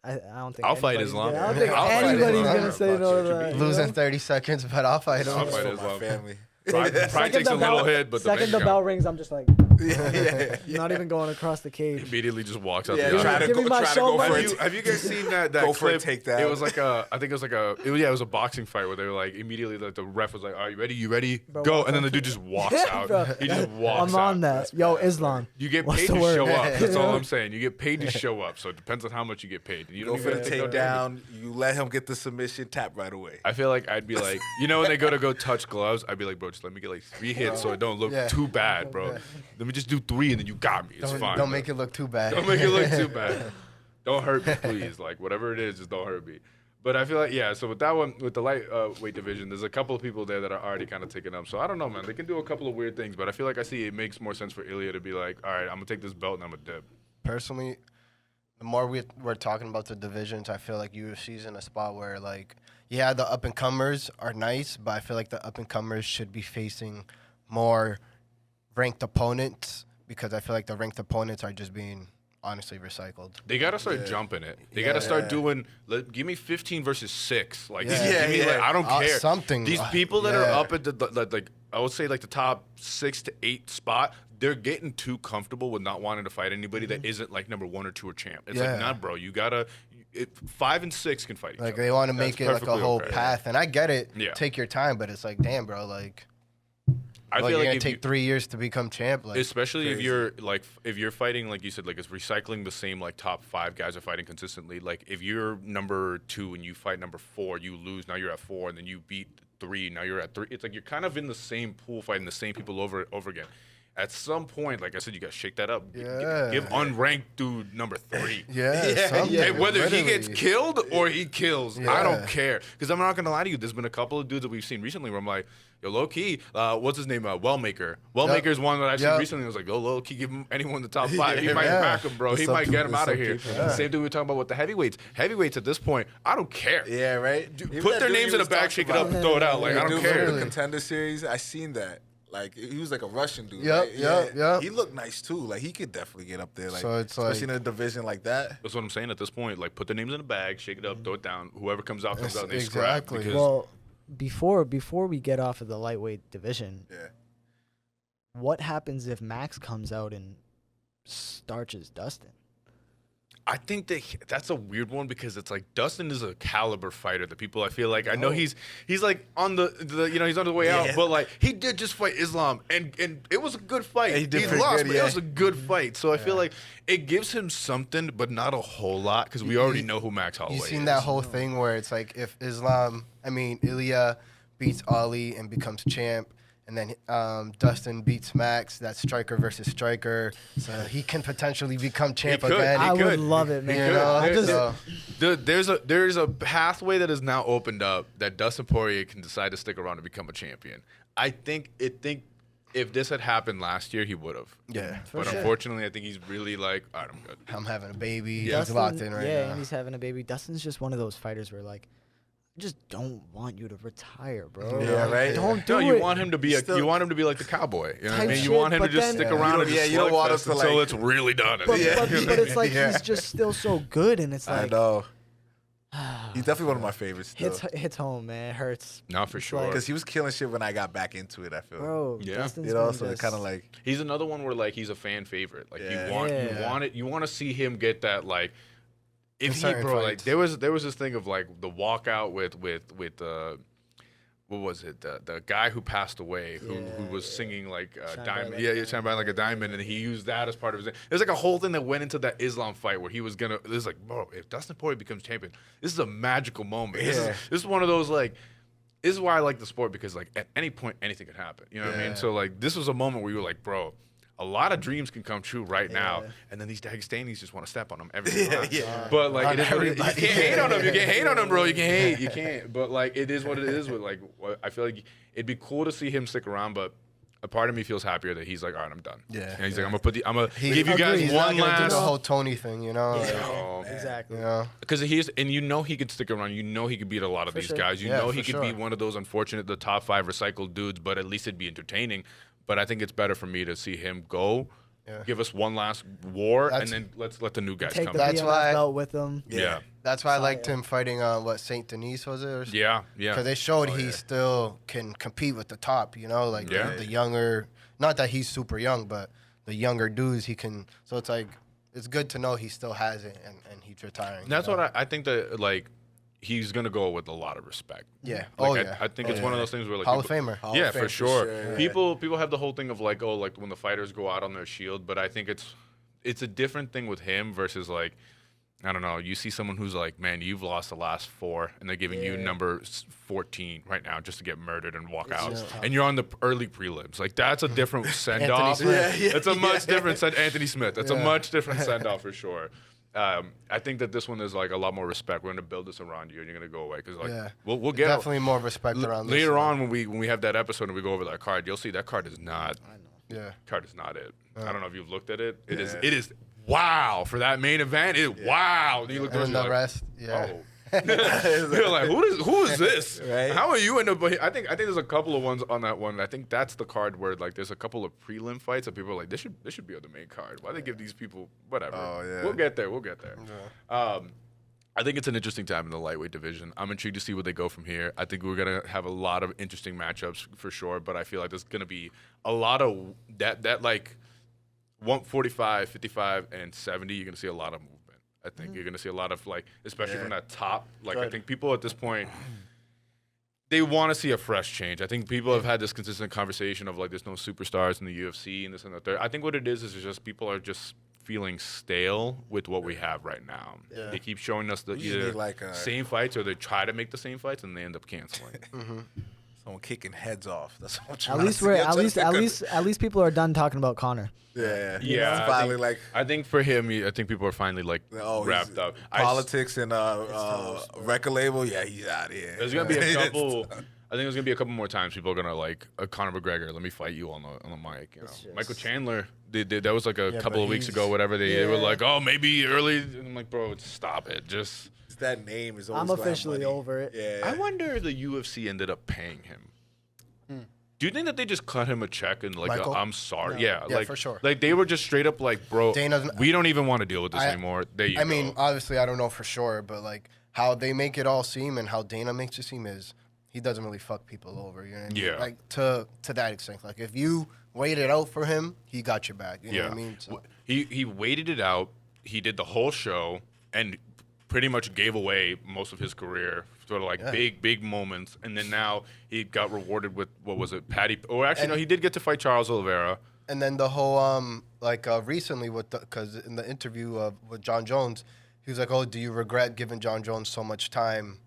I don't think I'll fight anybody's Islam. gonna- I don't think I'll fight anybody's Islam. gonna say no to that. you Losing know? 30 seconds, but I'll fight him. I'll fight For Islam. my family. Pride Second takes a the little bell- hit, but second the bank bell account rings, I'm just like yeah. not even going across the cage. immediately just walks out Yeah, the try aisle. to Give me go, my try to go shoulder. for Have it. you, have you guys seen that Go for a clip? takedown. It was like it was a boxing fight where they were like immediately like the ref was like, "Are you ready? You ready? Bro, Go!" walk And then up the dude to- just walks Yeah, out. bro. He just walks I'm out. on that. Yo, Islam. You get What's paid the to word? show up. That's all Yeah. I'm saying. You get paid to show up. So it depends on how much you get paid. You Go don't for even the take no damage. takedown. You let him get the submission, tap right away. I feel like I'd be like, when they go touch gloves, I'd be like, bro, just let me get like 3 hits so it don't look Yeah. too bad, bro. Yeah. Let me just do 3 and then you got me. It's fine. Don't make it look too bad. Don't make it look too bad. Don't hurt me, please. Like whatever it is, just don't hurt me. But I feel like so with that one, with the light weight division, there's a couple of people there that are already kind of taking up. So I don't know, man. They can do a couple of weird things, but I feel like I see it makes more sense for Ilya to be like, all right, I'm gonna take this belt and I'm gonna dip. Personally, the more we're talking about the divisions, I feel like UFC's in a spot where, like, yeah, the up-and-comers are nice, but I feel like the up-and-comers should be facing more ranked opponents because I feel like the ranked opponents are just being honestly recycled. They gotta start jumping it. They gotta start doing. Give me 15 versus 6. Like, Yeah. give me, like, I don't care. Something. These people that are Yeah. up at the like, I would say like the top 6 to 8 spot. They're getting too comfortable with not wanting to fight anybody that isn't like number 1 or 2 or champ. It's like, Yeah. nah, bro. You gotta. 5 and 6 can fight each Like, other. they want to That's make it like a perfectly whole okay. path, and I get it. Yeah. Take your time, but it's like, damn, bro, like, I you're feel like gonna if take you, 3 years to become champ. Like, especially if crazy. if you're fighting like you said, like it's recycling the same like top 5 guys are fighting consistently. Like if you're number 2 and you fight number 4, you lose. Now you're at 4, and then you beat 3. Now you're at 3. It's like you're kind of in the same pool fighting the same people over again. At some point, like I said, you got to shake that up. Yeah. Give unranked dude number 3. Something, And whether he gets literally. killed or he kills, Yeah. I don't care. Because I'm not going to lie to you. There's been a couple of dudes that we've seen recently where I'm like, yo, low-key, what's his name? Wellmaker. Wellmaker's one that I've seen recently. I was like, yo, low-key, give him anyone in the top 5. He might crack him, bro. He might get him out of here. Same thing we were talking about with the heavyweights. Heavyweights at this point, I don't care. Yeah, right. Put their names in a bag, shake it up, and throw it out. Like, I don't care. The Contender Series, I seen that. Like, he was like a Russian dude. Yep, right? yep. He looked nice too. Like, he could definitely get up there. Like, So it's especially like- in a division like that. That's what I'm saying at this point. Like, put their names in a bag, shake it up, throw it down. Whoever comes out, comes out. And they scrap. Exactly. Because Well, before we get off of the lightweight division, Yeah. what happens if Max comes out and starches Dustin? I think that's a weird one because it's like Dustin is a caliber fighter that people I feel like I know he's like on the he's on the way out, but like he did just fight Islam and it was a good fight. Yeah, he did pretty lost, good, but yeah. it was a good fight. So I feel like it gives him something, but not a whole lot because we already know who Max Holloway You is. seen that whole thing where it's like if Ilya beats Ali and becomes champ, and then Dustin beats Max, that's striker versus striker, so he can potentially become champ could. again. He I could. would love it, man. You know, I just- so- There's a pathway that is now opened up that Dustin Poirier can decide to stick around to become a champion. I think if this had happened last year, he would have. yeah, But unfortunately, I think he's really like, all right, I'm good. I'm having a baby. He's Dustin- locked in right yeah, now. and he's having a baby. Dustin's just one of those fighters where like, I just don't want you to retire, bro. Yeah, right. Don't do No, it. you want him to be Still- like the cowboy. You know what I Type mean? You shit, want him to but just then- stick Yeah. around and Yeah, just you don't want him slugfest to, until like- it's really done. but, Yeah. but it's like Yeah. he's just still so good, and it's I like know. He's definitely one of my favorites still. hits home, man. It hurts, No, for sure. Because he was killing shit when I got back into it, I feel. bro. Yeah. Dustin's You know, been so it just- kind of like, He's another one where like he's a fan favorite. Like Yeah. you want to see him get that like. If In he certain bro, like fights. there was this thing of like the walkout with what was it? The guy who passed away, who was singing like Shine diamond, Bright Like a shine bright like a diamond, and he used that as part of his. There's like a whole thing that went into that Islam fight where he was gonna. There's like, bro, if Dustin Poirier becomes champion, this is a magical moment. Yeah. This is one of those like. This is why I like the sport because like at any point anything could happen. You know what I mean? Yeah. So like this was a moment where you were like, bro. A lot of dreams can come true right now, and then these Dagestanis just want to step on them every time. But like, it is what it is. You can't hate on them. You can't hate on them, bro. You can hate. You can't. But like, it is what it is. With like, I feel like it'd be cool to see him stick around, but a part of me feels happier that he's like, all right, I'm done. Yeah. And he's like, I'm gonna give you Agreed. guys He's one not gonna do last. the whole Tony thing, you know. like, Oh, exactly. you know. because he's and you know he could stick around. You know he could beat a lot of these sure. guys. You Yeah, know he for could be sure. one of those unfortunate, the top 5 recycled dudes. But at least it'd be entertaining. But I think it's better for me to see him go, give us one last war, and then let's let the new guys Take come. the That's BMF why- belt with him. Yeah, That's why I liked him fighting Saint Denis was it? Or yeah. Because they showed he still can compete with the top, you know, like Yeah. the younger. Not that he's super young, but the younger dudes he can. So it's like it's good to know he still has it and he's retiring. And that's you know? what I think that like he's gonna go with a lot of respect. Yeah. Like, yeah. I think it's one of those things where like Hall of people- Famer. Hall Yeah, of Fame for sure. yeah. People have the whole thing of like, oh, like when the fighters go out on their shield, but I think it's a different thing with him versus like, I don't know. You see someone who's like, man, you've lost the last 4, and they're giving you number 14 right now just to get murdered and walk out, just tough. and you're on the early prelims. Like that's a different send off. Smith. That's a much different Anthony Smith. That's a much different send off for sure. I think that this one is like a lot more respect. We're gonna build this around you, and you're gonna go away because like Yeah. we'll get Definitely more respect around this later one. on when we have that episode and we go over that card. You'll see that card is not Yeah. card is not it. I don't know if you've looked at it. It is wow for that main event. Wow. You look at And it, the rest, yeah. Oh. You're like, who is this? Right. How are you end up? I think there's a couple of ones on that one. I think that's the card where like there's a couple of prelim fights that people are like, this should be on the main card. Why they give these people whatever? Oh, yeah. We'll get there. I think it's an interesting time in the lightweight division. I'm intrigued to see where they go from here. I think we're gonna have a lot of interesting matchups for sure. But I feel like there's gonna be a lot of that like 145, 55, and 70. You're gonna see a lot of movement. I think you're gonna see a lot of like, especially from that top. Like I think people at this point, they want to see a fresh change. I think people have had this consistent conversation of like, there's no superstars in the UFC and this and that. I think what it is just people are just feeling stale with what we have right now. Yeah. They keep showing us the We just either need, like, a- same fights or they try to make the same fights and they end up canceling. Someone kicking heads off. That's what I'm At trying to least see. we're I'm trying to think at least people are done talking about Connor. Yeah. Yeah, It's finally like I think for him, I think people are finally like wrapped up. politics and record label. Yeah, he's out here. There's gonna be a couple. I think there's gonna be a couple more times people are gonna like Conor McGregor. Let me fight you on the mic. You know, Just- Michael Chandler. That was like a couple but of weeks he's- ago. Whatever they were Yeah. like, oh, maybe early. And I'm like, bro, stop it. Just. That name is. I'm Always officially money. over it. Yeah. I wonder if the UFC ended up paying him. Do you think that they just cut him a check and like, Michael? I'm sorry, No. yeah, Yeah, like for sure. like they were just straight up like, bro, Dana's- we don't even want to deal with this anymore. There you I go. mean, obviously, I don't know for sure, but like how they make it all seem and how Dana makes it seem is he doesn't really fuck people over. You know what I mean? Yeah. Like to that extent. Like if you waited out for him, he got your back. You know what I mean? So, He waited it out. He did the whole show and pretty much gave away most of his career, sort of like big moments. And then now he got rewarded with what was it, Patty? Or actually, no, he did get to fight Charles Oliveira. and then the whole recently with because in the interview with Jon Jones, he was like, "Oh, do you regret giving Jon Jones so much time?"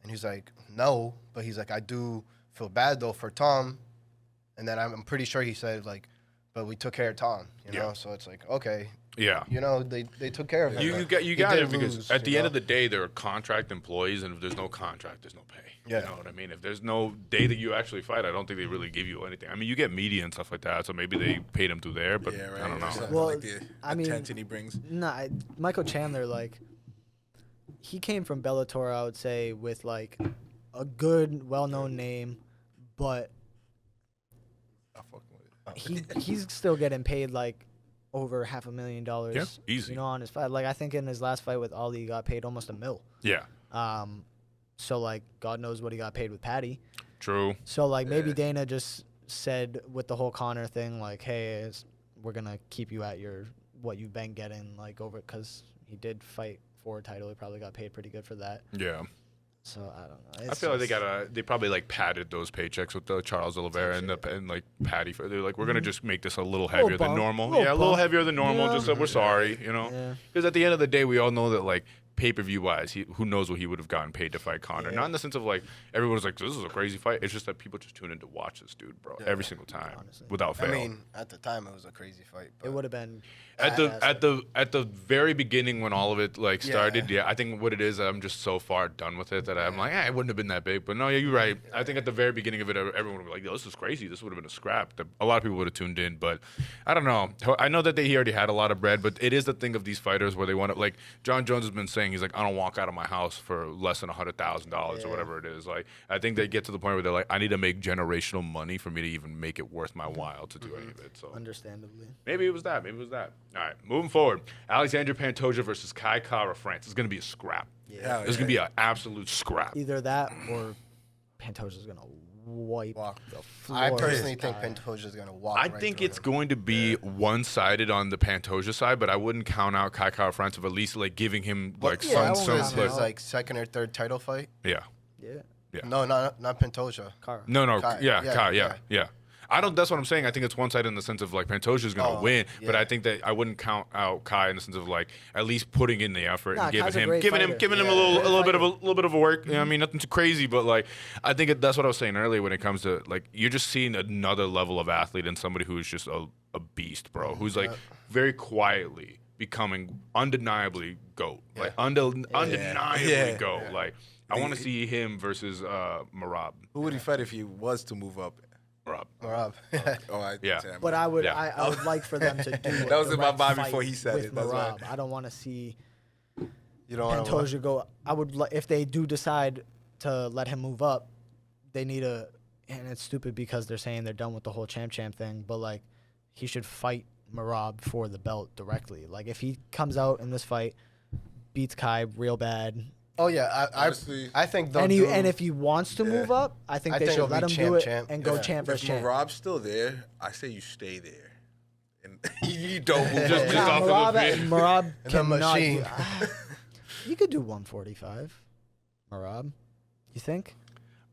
And he's like, "No," but he's like, "I do feel bad though for Tom." And then I'm pretty sure he said like, "But we took care of Tom," you know. So it's like, okay, Yeah. you know, they took care of him. You He got did it because lose, at the you end know? of the day, they're contract employees, and if there's no contract, there's no pay. Yeah. You know what I mean? If there's no day that you actually fight, I don't think they really give you anything. I mean, you get media and stuff like that, so maybe they paid him through there, but Yeah, right. I don't know. Something Well, like the I mean- attention he brings. Nah, Michael Chandler, like, he came from Bellator, I would say, with like a good, well-known name, but I'm fucking with it. he's still getting paid like over $500,000. Yeah, easy. You know, on his fight. Like I think in his last fight with Ali, he got paid almost $1 million. Yeah, So like God knows what he got paid with Patty. true. So like maybe Dana just said with the whole Connor thing, like, hey, we're gonna keep you at what you've been getting, like over because he did fight for a title. He probably got paid pretty good for that. Yeah. So I don't know. I feel like they probably like padded those paychecks with the Charles Oliveira and like Patty. They're like, we're gonna just make this a little heavier than bump. normal. Little Yeah, a little bump. heavier than normal. Yeah. Just so we're sorry, you know. Yeah. Because at the end of the day, we all know that like pay-per-view wise, who knows what he would have gotten paid to fight Conor. Not in the sense of like everyone's like, this is a crazy fight. It's just that people just tune in to watch this dude, bro, every single time, honestly. without I fail. mean, at the time it was a crazy fight. But It would have been at the very beginning when all of it like started, Yeah. I think what it is, I'm just so far done with it that I'm like, it wouldn't have been that big. But no, yeah, you're right. I think at the very beginning of it, everyone would be like, yo, this is crazy. This would have been a scrap. A lot of people would have tuned in, but I don't know. I know that he already had a lot of bread, but it is the thing of these fighters where they want to, like Jon Jones has been saying, he's like, I don't walk out of my house for less than $100,000 or whatever it is. Like, I think they get to the point where they're like, I need to make generational money for me to even make it worth my while to do any of it. So understandably. maybe it was that. Maybe it was that. All right, moving forward. Alexander Pantoja versus Kai Kara France. It's going to be a scrap. Yeah. It's going to be an absolute scrap. Either that or Pantoja's gonna wipe Walk. the floor. I with personally this think guy. Pantoja's gonna walk. I right think through it's him. going to be one-sided on the Pantoja side, but I wouldn't count out Kai Kara France of at least like giving him like yeah, I some won't This count is out. like second or third title fight. yeah. Yeah. Yeah. No, not Pantoja. Kara. No, Kai, yeah, yeah, Kai, yeah. yeah. I don't. That's what I'm saying. I think it's one-sided in the sense of like Pantoja's going to win, but yeah. I think that I wouldn't count out Kai in the sense of like at least putting in the effort Nah, and giving Kai's a him great fighter. a Yeah. little bit of a work. You know what I mean, nothing too crazy, but like I think that's what I was saying earlier when it comes to like you're just seeing another level of athlete and somebody who's just a beast, bro, who's like very quietly becoming undeniably GOAT, like undeniably GOAT. Yeah. Like I want to see him versus Marab. Who would he fight if he was to move up? Marab. Yeah. damn. But I would, Yeah. I would like for them to do That was in my direct mind fight before he said with it, that's why. Marab. I don't want to see You don't want to. Pantoja go. I would if they do decide to let him move up, they need a. And it's stupid because they're saying they're done with the whole champ thing, but like he should fight Marab for the belt directly. Like if he comes out in this fight, beats Kai real bad, Oh yeah, Honestly, I think they'll and do. if he wants to move up, I think I they think should it'll let be him do it champ, and go yeah. champ if versus champ. Marab's still there, I say you stay there. And you don't move Just up. off of Marab, the pit. Marab The cannot machine. do. You could do 145, Marab. You think?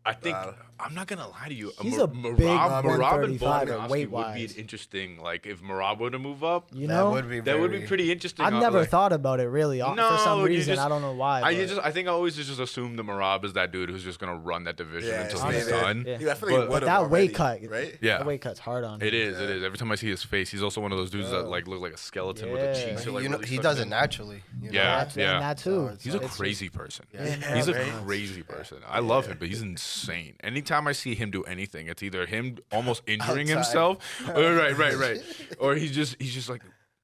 I think I'm not gonna lie to you. He's a big Merab and 135 Volkanovski would be weight-wise. an interesting. Like if Merab were to move up, You That know, would be that would be pretty interesting. I've never like, thought about it really. For some you reason, just- I don't know why. I think I always just assume the Merab is that dude who's just gonna run that division Yeah, until honestly, he's done. yeah. Yeah, I feel like But- he would have that weight already, cut, right? Yeah. that weight cut's hard on him. It is. It is. Every time I see his face, he's also one of those dudes that like look like a skeleton with the Yeah. cheeks. Are, like, you know, really he stuck does in. it naturally. You know? Yeah. And that too. So He's a it's crazy person. Yeah. He's a right? crazy person. I love him, but he's insane. Anytime I see him do anything, it's either him almost injuring Outside. himself, or, right, or he's just like,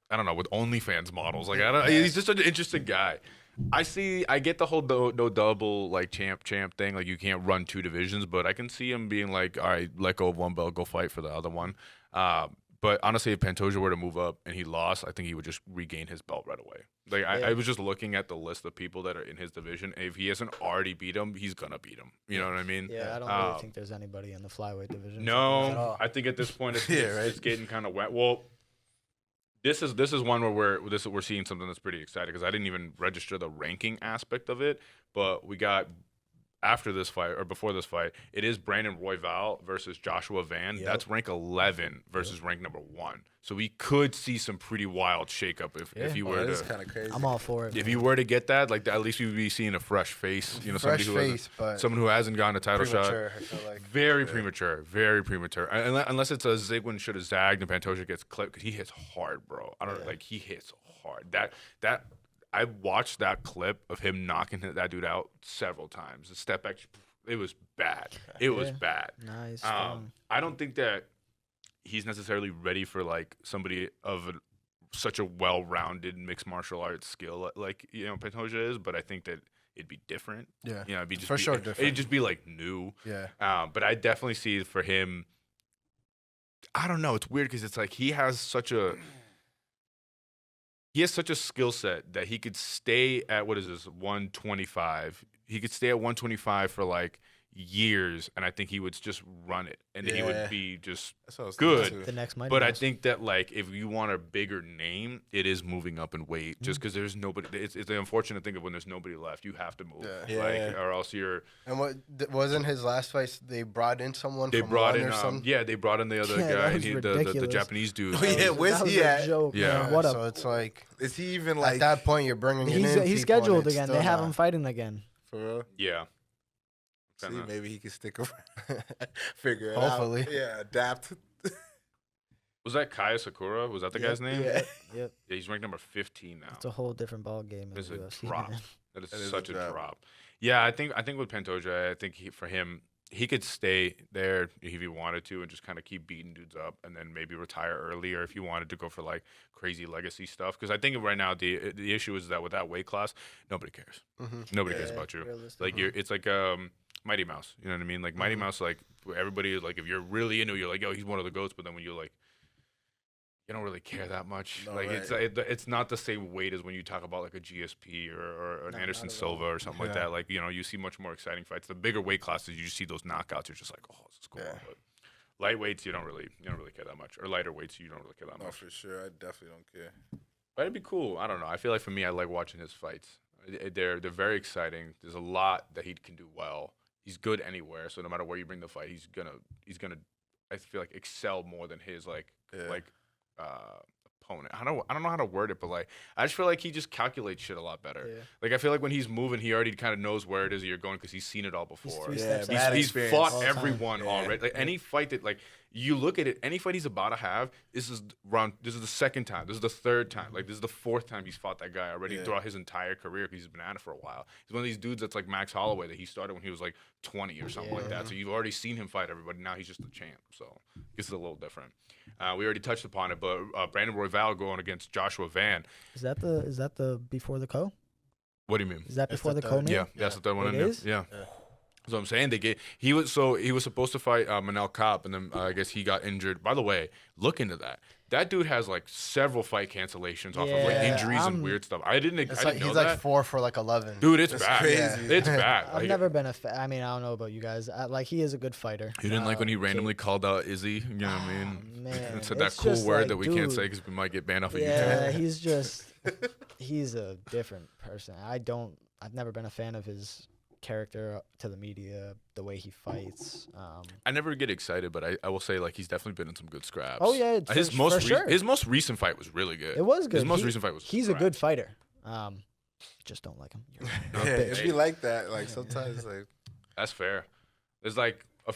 I don't know, with OnlyFans models. Like he's just an interesting guy. I get the whole no double like champ thing. Like you can't run two divisions, but I can see him being like, all right, let go of one belt, go fight for the other one. But honestly, if Pantoja were to move up and he lost, I think he would just regain his belt right away. Like I was just looking at the list of people that are in his division. If he hasn't already beat him, he's gonna beat him. You know what I mean? Yeah, I don't really think there's anybody in the flyweight division. At No, all. I think at this point it's, Yeah, right. it's getting kind of wet. Well, this is one where we're seeing something that's pretty exciting because I didn't even register the ranking aspect of it, but we got after this fight or before this fight, it is Brandon Royval versus Joshua Van. Yep. That's rank 11 versus rank number 1. So we could see some pretty wild shakeup if you were That is to. kind of crazy. I'm all for it. If you were to get that, like at least you'd be seeing a fresh face, you know, Fresh somebody who face, but someone who hasn't gotten a title shot. premature, I feel like. Very premature, very premature. Unless it's a Zigwin should have zagged and Pantoja gets clipped because he hits hard, bro. I don't like he hits hard. That I watched that clip of him knocking that dude out several times. The step back, it was bad. It was bad. Nice. I don't think that he's necessarily ready for like somebody of such a well-rounded mixed martial arts skill like Pantoja is, but I think that it'd be different. Yeah. You know, it'd For sure different. It'd just be like new. Yeah. But I definitely see for him. I don't know. It's weird because it's like he has such a skill set that he could stay at 125. He could stay at 125 for like years, and I think he would just run it, and he would Yeah. be just That's what I was good. thinking, too. the next Mighty But I Mouse. think that like if you want a bigger name, it is moving up in weight. Just because there's nobody, it's the unfortunate thing of when there's nobody left, you have to move, Yeah. like or else you're. And wasn't his last fight? They brought in someone. They from brought one in or something. they brought in the other Yeah, that guy, was and the ridiculous. Japanese dude. Oh, yeah, where's that was he a at? joke, Yeah. man. What So a it's like Is he even like at that point you're bringing in he's people scheduled and it's again. still They have not- him fighting again. for real? Yeah. See, Kinda. maybe he can stick around, figure it Hopefully. out. Yeah, adapt. Was that Kaya Sakura? Was that the guy's name? Yeah. Yep. Yeah, he's ranked number 15 now. It's a whole different ball game. in It's the a UFC, drop. man. That is That is such a a drop. drop. Yeah, I think with Pantoja, I think for him, he could stay there if he wanted to and just kind of keep beating dudes up and then maybe retire early, or if you wanted to go for like crazy legacy stuff. Because I think right now the issue is that with that weight class, nobody cares. Nobody cares Yeah, about you. realistic. Like it's like Mighty Mouse. You know what I mean? Like Mighty Mouse, like everybody is like, if you're really into it, you're like, yo, he's one of the goats. But then when you like, you don't really care that much. No, like right. it's not the same weight as when you talk about like a GSP or an No, Anderson not at all. Silva or something like Yeah. that. Like you see much more exciting fights. The bigger weight classes, you just see those knockouts. You're just like, oh, this is cool. Yeah. But lightweights, you don't really care that much. Or lighter weights, you don't really care that No, much. for sure. I definitely don't care. But it'd be cool. I don't know. I feel like for me, I like watching his fights. They're very exciting. There's a lot that he can do well. He's good anywhere. So no matter where you bring the fight, he's gonna. I feel like excel more than his opponent. I don't know how to word it, but like I just feel like he just calculates shit a lot better. Yeah. Like I feel like when he's moving, he already kind of knows where it is that you're going because he's seen it all before. three Yeah, steps bad ahead. He's experience fought all the time. everyone Yeah. already. Like any fight that like you look at it, any fight he's about to have, this is the second time. This is the third time. Like this is the fourth time he's fought that guy already Yeah. throughout his entire career because he's been at it for a while. He's one of these dudes that's like Max Holloway that he started when he was like 20 or something like that. So you've already seen him fight everybody. Now he's just a champ. So this is a little different. We already touched upon it, but Brandon Royval going against Joshua Van. Is that the before the co? What do you mean? Is that It's before the the third. co? name? Yeah, that's the third one It in there. is? Yeah. So I'm saying he was supposed to fight Manel Kape, and then I guess he got injured. By the way, look into that. That dude has like several fight cancellations off of like Yeah, injuries and weird stuff. I didn't It's know like he's that. like 4 for like 11. Dude, it's That's bad. crazy. It's bad. I've Like, never been I mean, I don't know about you guys. Like he is a good fighter. You didn't like when he randomly called out Izzy. You know what I mean? Man, And said that it's cool just word like, that we can't dude, say because we might get banned off of Yeah, YouTube. he's a different person. I've never been a fan of his character to the media, the way he fights. I never get excited, but I will say like he's definitely been in some good scraps. Oh yeah, his most recent fight was really good. It was good. His most recent fight was. He's a good fighter. Just don't like him. It'd be like that. Like sometimes, like that's fair. There's like I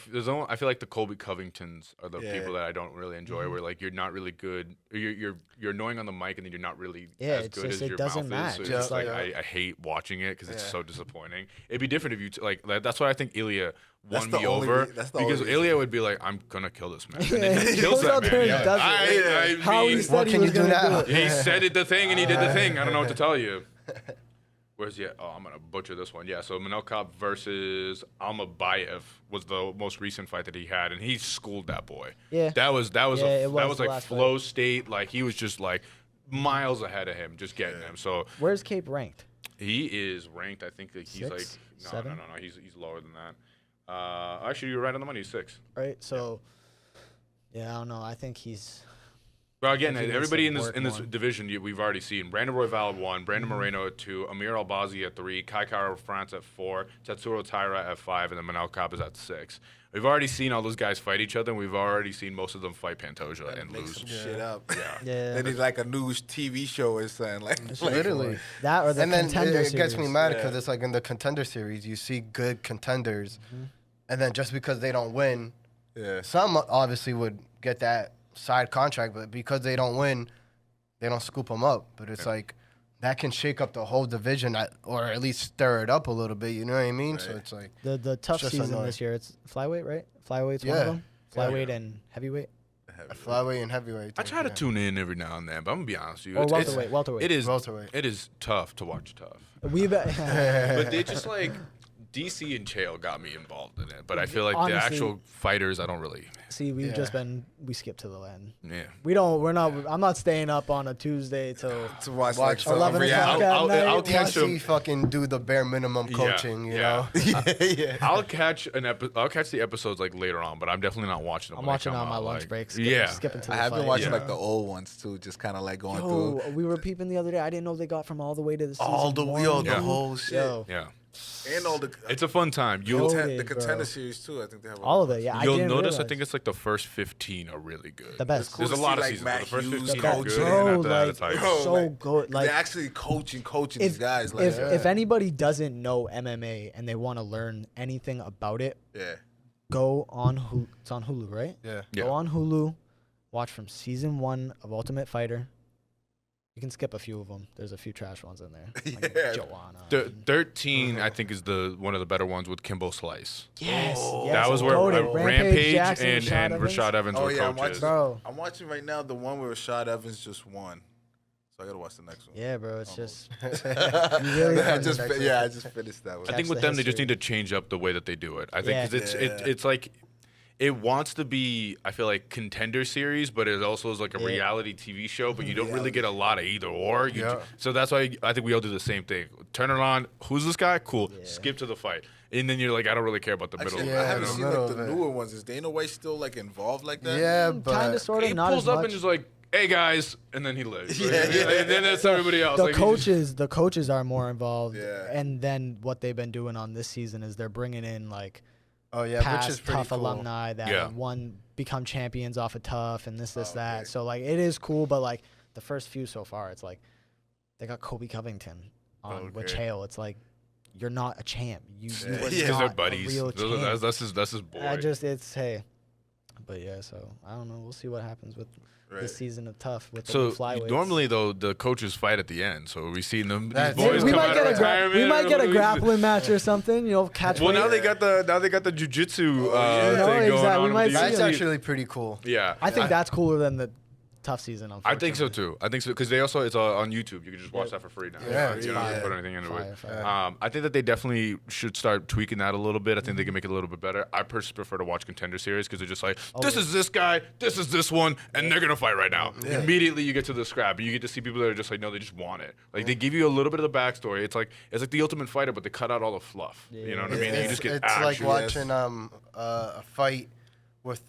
feel like the Colby Covingtons are the people that I don't really enjoy. Where like you're not really good, you're annoying on the mic, and then you're not really as good as your mouth match. is. So it's like I hate watching it because it's so disappointing. It'd be different if you like. That's why I think Ilya won me over because Ilya would be like, I'm gonna kill this man, and then he kills that man. How he said he was gonna do it. He said the thing and he did the thing. I don't know what to tell you. Where's he at? Oh, I'm going to butcher this one. Yeah, so Manel Kape versus Almabayev was the most recent fight that he had, and he schooled that boy. Yeah. That was like flow fight. State. Like, he was just, like, miles ahead of him, just getting him. So where's Kape ranked? He is ranked, I think that he's 6, like... No, 7? no. He's lower than that. Actually, you're right on the money. He's 6. Right, so... Yeah, I don't know. I think he's... Well, again, I think everybody in he's this division we've already seen. Brandon Royval at 1, Brandon Moreno at 2, Amir Albazi at 3, Kai Kara France at 4, Tetsuro Taira at 5, and then Manel Kape is at 6. We've already seen all those guys fight each other, and we've already seen most of them fight Pantoja and lose. Some shit up. Yeah. They need like a new TV show or something. Like Literally. that or the And then contender it gets me series. mad because it's like in the contender series, you see good contenders, and then just because they don't win, some obviously would get that side contract, but because they don't win, they don't scoop them up. But it's like that can shake up the whole division, or at least stir it up a little bit. You know what I mean? Right. So it's like the tough just season annoying. This year. It's flyweight, right? Flyweight's one of them. Flyweight and heavyweight. Flyweight and heavyweight. I try to tune in every now and then, but I'm gonna be honest with you. Or welterweight. It is welterweight. It is tough to watch tough. We've But they just like DC and Chael got me involved in it. But I feel like Honestly, the actual fighters, I don't really. see. We skip to the end. Yeah. We're not. I'm not staying up on a Tuesday till to watch like some 11 o'clock reality. at night. I'll catch DC them. fucking do the bare minimum coaching, you know? I'll catch the episodes like later on, but I'm definitely not watching them. I'm when watching they on come my out, lunch like, breaks. Skipping to the I have been fight. watching like the old ones too, just kind of like going through We were peeping the other day. I didn't know they got from all the way to the season all the one. the whole shit. Yeah. And all the It's a fun time. the Loaded, contender bro. series too. I think they have All of it. Yeah, You'll I didn't notice. I realize. think it's like the first 15 are really good. The best. Cool There's a to lot see, of like, seasons. Matt But the first Hughes 15 are coaching. good. Bro, and after that, like, it's like, Bro, so like, good. Like, they're actually coaching these guys. Like, if anybody doesn't know MMA and they want to learn anything about it, go on Hulu. It's on Hulu, right? Yeah. Go on Hulu. Watch from season 1 of Ultimate Fighter. You can skip a few of them. There's a few trash ones in there. Like Joanna. 13, I think, is one of the better ones with Kimbo Slice. Yes. yes. That was where Goated. Rampage Jackson, and Rashad Evans were I'm coaches. Bro. I'm watching right now the one where Rashad Evans just won. So I gotta watch the next one. Yeah, bro. It's just. I just finished that one. I think with them, they just need to change up the way that they do it. I think 'cause it's like it wants to be, I feel like, contender series, but it also is like a reality TV show, but you don't really get a lot of either or. So that's why I think we all do the same thing. Turn it on. Who's this guy? Cool. Skip to the fight. And then you're like, I don't really care about the middle. Actually, I haven't seen like the newer ones. Is Dana White still like involved like that? Yeah, but kind of, sort of, He not pulls as up much. and just like, hey guys, and then he lives. And then that's everybody else. The Like, the coaches are more involved. Yeah. And then what they've been doing on this season is they're bringing in like which is past pretty tough cool. alumni that become champions off of tough and this that. So like it is cool, but like the first few so far, it's like they got Colby Covington on with Chael. It's like you're not a champ. You because not they're a buddies. real champ. That's his boy. But yeah, so I don't know. We'll see what happens with this season of tough with the So new flyweights. normally though the coaches fight at the end, so we see them. These That's- boys we come might out get of retirement. we might get a We- grappling match or something. You know, catch. Well, weight. now they got the jujitsu thing exactly. going on. We might with the see That's UFC. actually pretty cool. Yeah, I think that's cooler than the tough season. I think so too. I think so because they also it's on YouTube. You can just watch that for free now. Yeah, you don't have to put anything into it. Fire. I think that they definitely should start tweaking that a little bit. I think they can make it a little bit better. I personally prefer to watch contender series because they're just like, this is this guy, this is this one, and they're gonna fight right now. Immediately you get to the scrap, and you get to see people that are just like, no, they just want it. Like they give you a little bit of the backstory. It's like the Ultimate Fighter, but they cut out all the fluff. You know what I mean? You just get It's action. like watching a fight with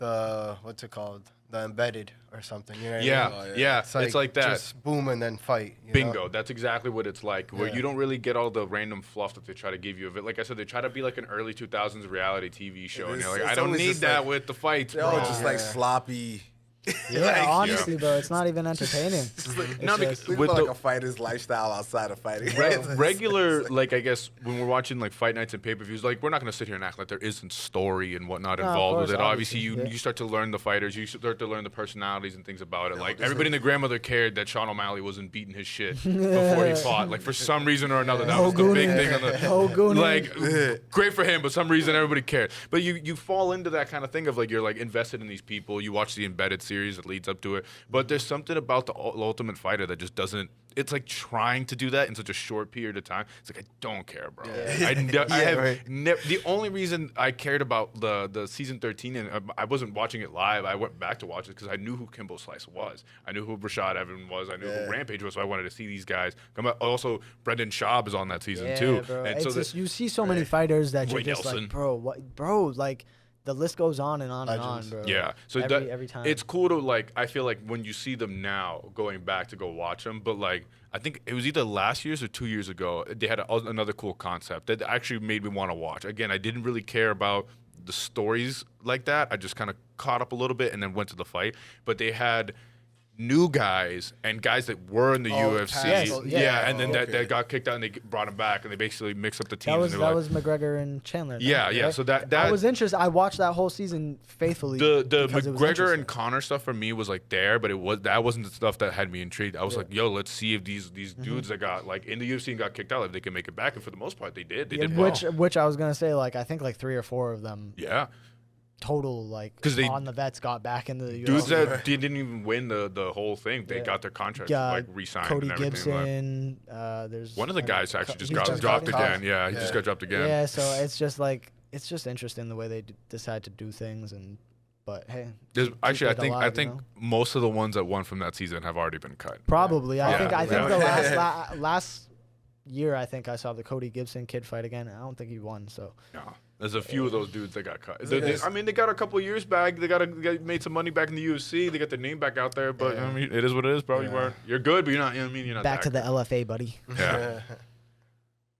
what's it called? the embedded or something. You know what I mean? Yeah, Oh, yeah. It's like that. Just boom and then fight. You Bingo. know? That's exactly what it's like. Where you don't really get all the random fluff that they try to give you of it. Like I said, they try to be like an early 2000s reality TV show, and you're like, I don't need that with the fights, bro. Oh, just like sloppy. Yeah, honestly, bro, it's not even entertaining. No, because Think with about the like a fighter's lifestyle outside of fighting. regular, like I guess when we're watching like fight nights and pay-per-views, like we're not gonna sit here and act like there isn't story and whatnot No, of involved with course, it. Obviously, obviously, you start to learn the fighters, you start to learn the personalities and things about it. Like everybody and their grandmother cared that Sean O'Malley wasn't beating his shit before he fought. Like for some reason or another, that was the big thing on the like. Great for him, but some reason everybody cared. But you fall into that kind of thing of like you're like invested in these people. You watch the Embedded series that leads up to it. But there's something about the Ultimate Fighter that just doesn't. It's like trying to do that in such a short period of time. It's like I don't care, bro. I have the only reason I cared about the season 13 and I wasn't watching it live. I went back to watch it because I knew who Kimbo Slice was. I knew who Rashad Evans was. I knew who Rampage was. So I wanted to see these guys. Also, Brendan Schaub is on that season too. Bro. And so you see so many fighters that you're just Nelson. like, bro, like. The list goes on and on and on, bro. Yeah, so every time it's cool to like. I feel like when you see them now, going back to go watch them, but like I think it was either last year's or 2 years ago. They had another cool concept that actually made me want to watch. Again, I didn't really care about the stories like that. I just kind of caught up a little bit and then went to the fight. But they had new guys and guys that were in the UFC. And then that got kicked out and they brought them back and they basically mixed up the teams. That was McGregor and Chandler. Yeah. So that I was interested. I watched that whole season faithfully. The McGregor and Connor stuff for me was like there, but that wasn't the stuff that had me intrigued. I was like, yo, let's see if these dudes that got like in the UFC and got kicked out, if they can make it back. And for the most part, they did. They did well. Which I was gonna say, like I think like 3 or 4 of them. Yeah. Total like on the vets got back into the UFC. Dudes that didn't even win the whole thing, they got their contracts like re-signed. Cody and everything. Gibson, there's one of the guys actually just got dropped again. Yeah, he just got dropped again. Yeah, so it's just like it's just interesting the way they decide to do things, but hey, actually I think most of the ones that won from that season have already been cut. Probably, I think the last year I think I saw the Cody Gibson kid fight again. I don't think he won, so. No. There's a few of those dudes that got cut. I mean, they got a couple of years back. They made some money back in the UFC. They got their name back out there. But I mean, it is what it is, bro. You're good, but you're not. You know what I mean, you're not back to the LFA, buddy. Yeah.